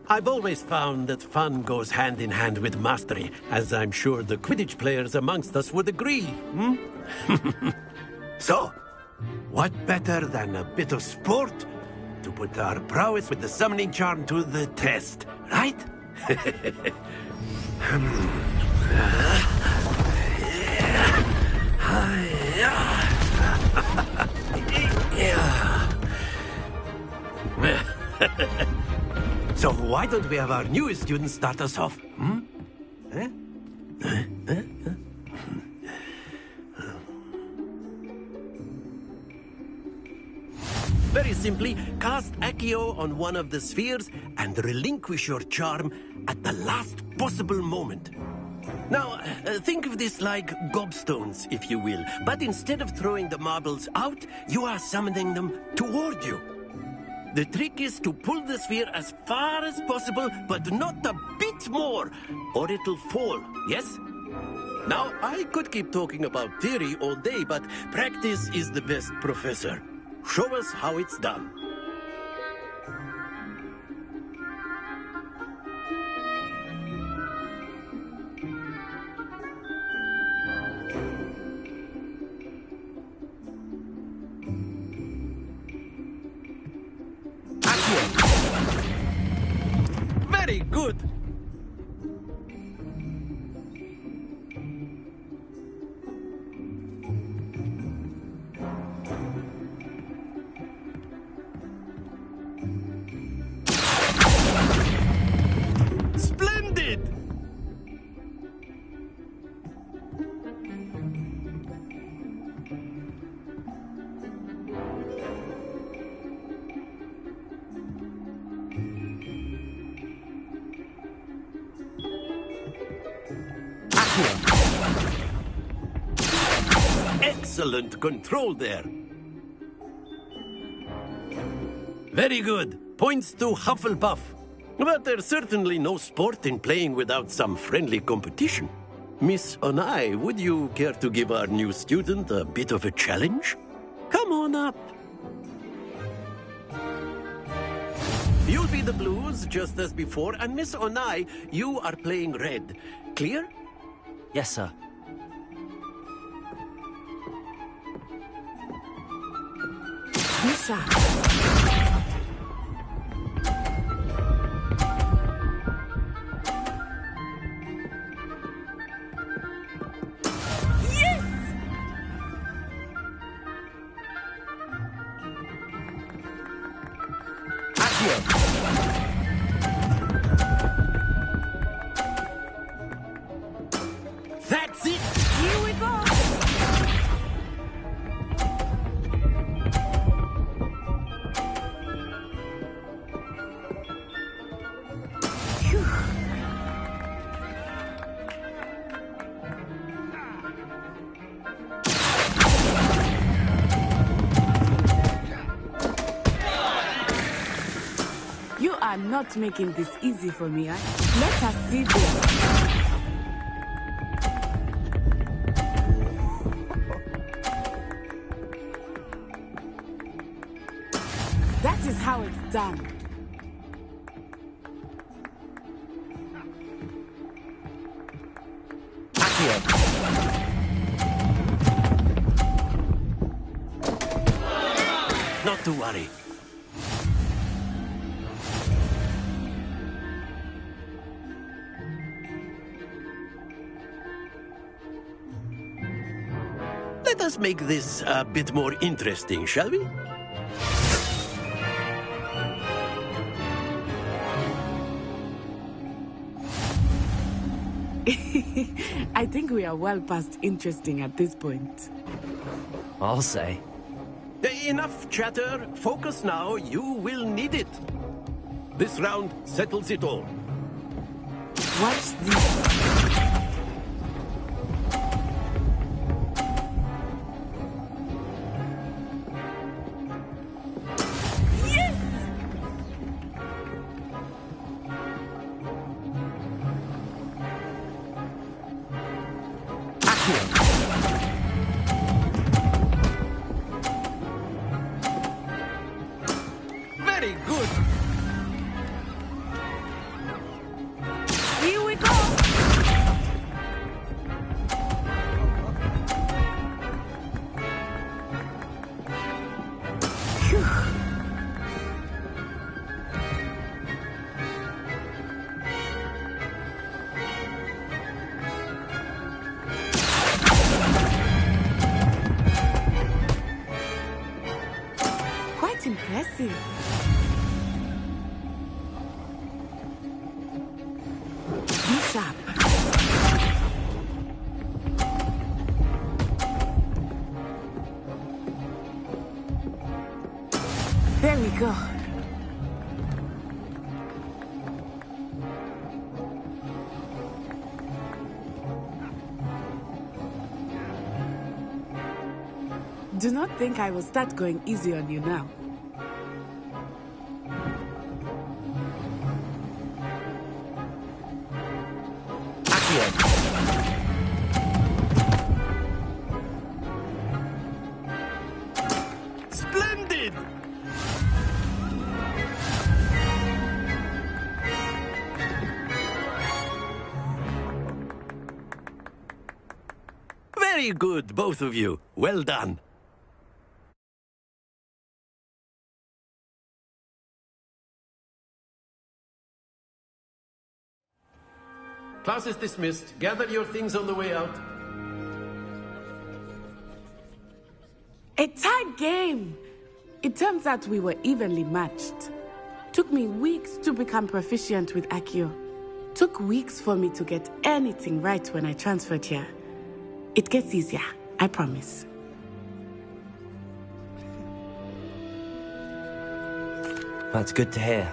I've always found that fun goes hand in hand with mastery, as I'm sure the Quidditch players amongst us would agree. So, what better than a bit of sport to put our prowess with the summoning charm to the test, right? So why don't we have our newest student start us off? Very simply, cast Accio on one of the spheres and relinquish your charm at the last possible moment. Now, think of this like gobstones, if you will. But instead of throwing the marbles out, you are summoning them toward you. The trick is to pull the sphere as far as possible, but not a bit more, or it'll fall, yes? Now, I could keep talking about theory all day, but practice is the best professor. Show us how it's done. Very good. Splendid. Excellent control there. Very good. Points to Hufflepuff. But there's certainly no sport in playing without some friendly competition. Miss Onai, would you care to give our new student a bit of a challenge? Come on up. You'll be the blues, just as before, and Miss Onai, you are playing red. Clear? Yes, sir. Yes, sir. That's it! Here we go! not making this easy for me, huh? Let us see this. That is how it's done. Not to worry. Let us make this a bit more interesting, shall we? I think we are well past interesting at this point. I'll say. Enough chatter. Focus now. You will need it. This round settles it all. Watch this. Very good. Here we go. Quite impressive. Be sharp. There we go. Do not think I will start going easy on you now. Splendid! Very good, both of you. Well done. Class is dismissed. Gather your things on the way out. A tight game! It turns out we were evenly matched. Took me weeks to become proficient with Accio. Took weeks for me to get anything right when I transferred here. It gets easier, I promise. That's good to hear.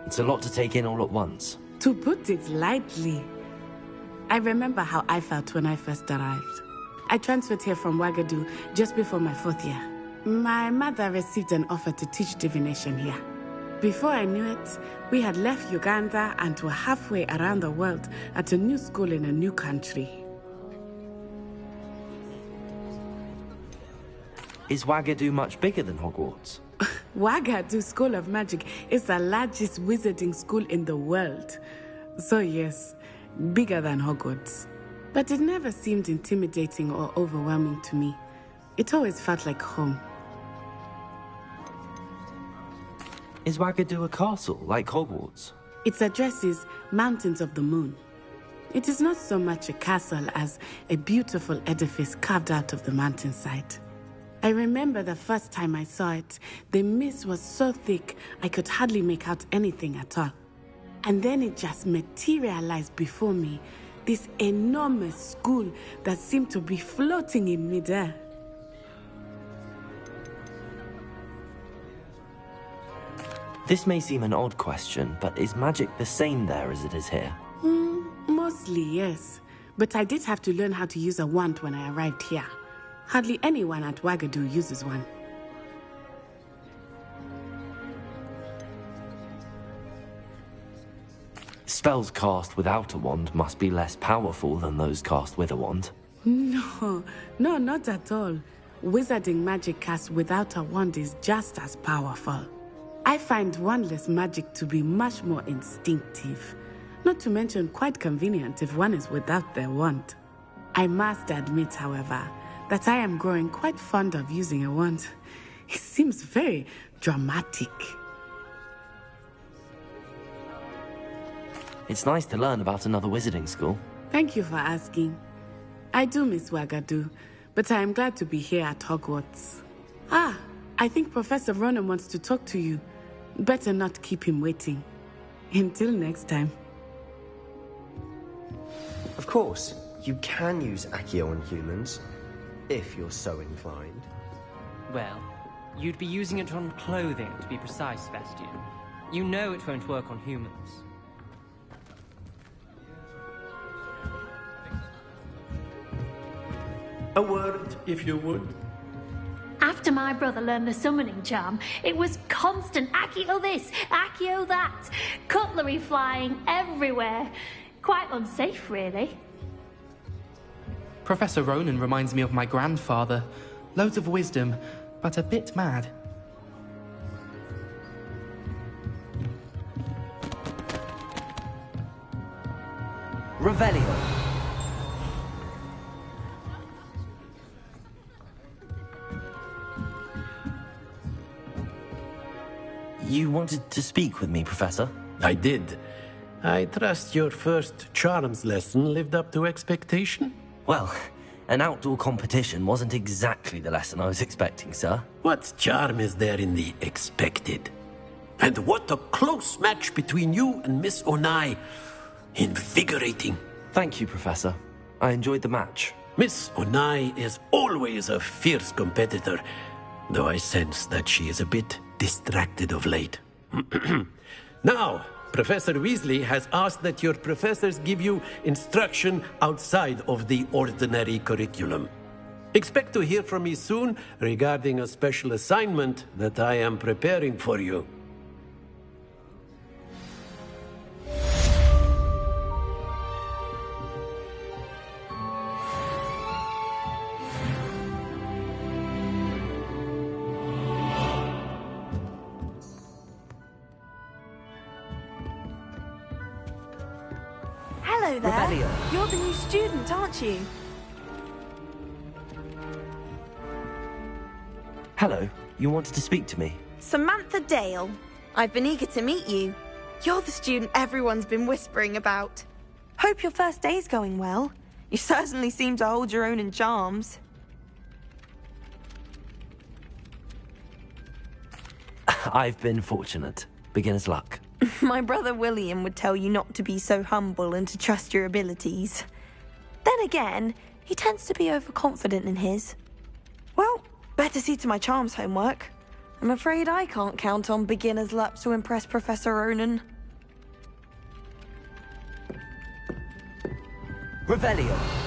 It's a lot to take in all at once. To put it lightly, I remember how I felt when I first arrived. I transferred here from Ouagadougou just before my 4th year. My mother received an offer to teach divination here. Before I knew it, we had left Uganda and were halfway around the world at a new school in a new country. Is Ouagadougou much bigger than Hogwarts? Ouagadougou School of Magic is the largest wizarding school in the world. So yes, bigger than Hogwarts. But it never seemed intimidating or overwhelming to me. It always felt like home. Is Ouagadougou a castle, like Hogwarts? Its address is Mountains of the Moon. It is not so much a castle as a beautiful edifice carved out of the mountainside. I remember the first time I saw it, the mist was so thick I could hardly make out anything at all. And then it just materialized before me, this enormous school that seemed to be floating in midair. This may seem an odd question, but is magic the same there as it is here? Mostly, yes. But I did have to learn how to use a wand when I arrived here. Hardly anyone at Ouagadougou uses one. Spells cast without a wand must be less powerful than those cast with a wand. No, not at all. Wizarding magic cast without a wand is just as powerful. I find wandless magic to be much more instinctive. Not to mention quite convenient if one is without their wand. I must admit, however, that I am growing quite fond of using a wand. It seems very dramatic. It's nice to learn about another wizarding school. Thank you for asking. I do miss Wagadu, but I am glad to be here at Hogwarts. Ah, I think Professor Ronan wants to talk to you. Better not keep him waiting. Until next time. Of course, you can use Accio on humans, if you're so inclined. Well, you'd be using it on clothing, to be precise, Sebastian. You know it won't work on humans. A word, if you would. After my brother learned the summoning charm, it was constant Accio this, Accio that. Cutlery flying everywhere. Quite unsafe, really. Professor Ronan reminds me of my grandfather. Loads of wisdom, but a bit mad. Revelio. You wanted to speak with me, Professor? I did. I trust your first charms lesson lived up to expectation? Well, an outdoor competition wasn't exactly the lesson I was expecting, sir. What charm is there in the expected? And what a close match between you and Miss Onai. Invigorating. Thank you, Professor. I enjoyed the match. Miss Onai is always a fierce competitor, though I sense that she is a bit distracted of late. Now, Professor Weasley has asked that your professors give you instruction outside of the ordinary curriculum. Expect to hear from me soon regarding a special assignment that I am preparing for you. Hello there. Revelio. You're the new student, aren't you? Hello, you wanted to speak to me? Samantha Dale. I've been eager to meet you. You're the student everyone's been whispering about. Hope your first day's going well. You certainly seem to hold your own in charms. I've been fortunate. Beginner's luck. My brother William would tell you not to be so humble and to trust your abilities. Then again, he tends to be overconfident in his. Well, better see to my charms homework. I'm afraid I can't count on beginner's luck to impress Professor Ronan. Revelio.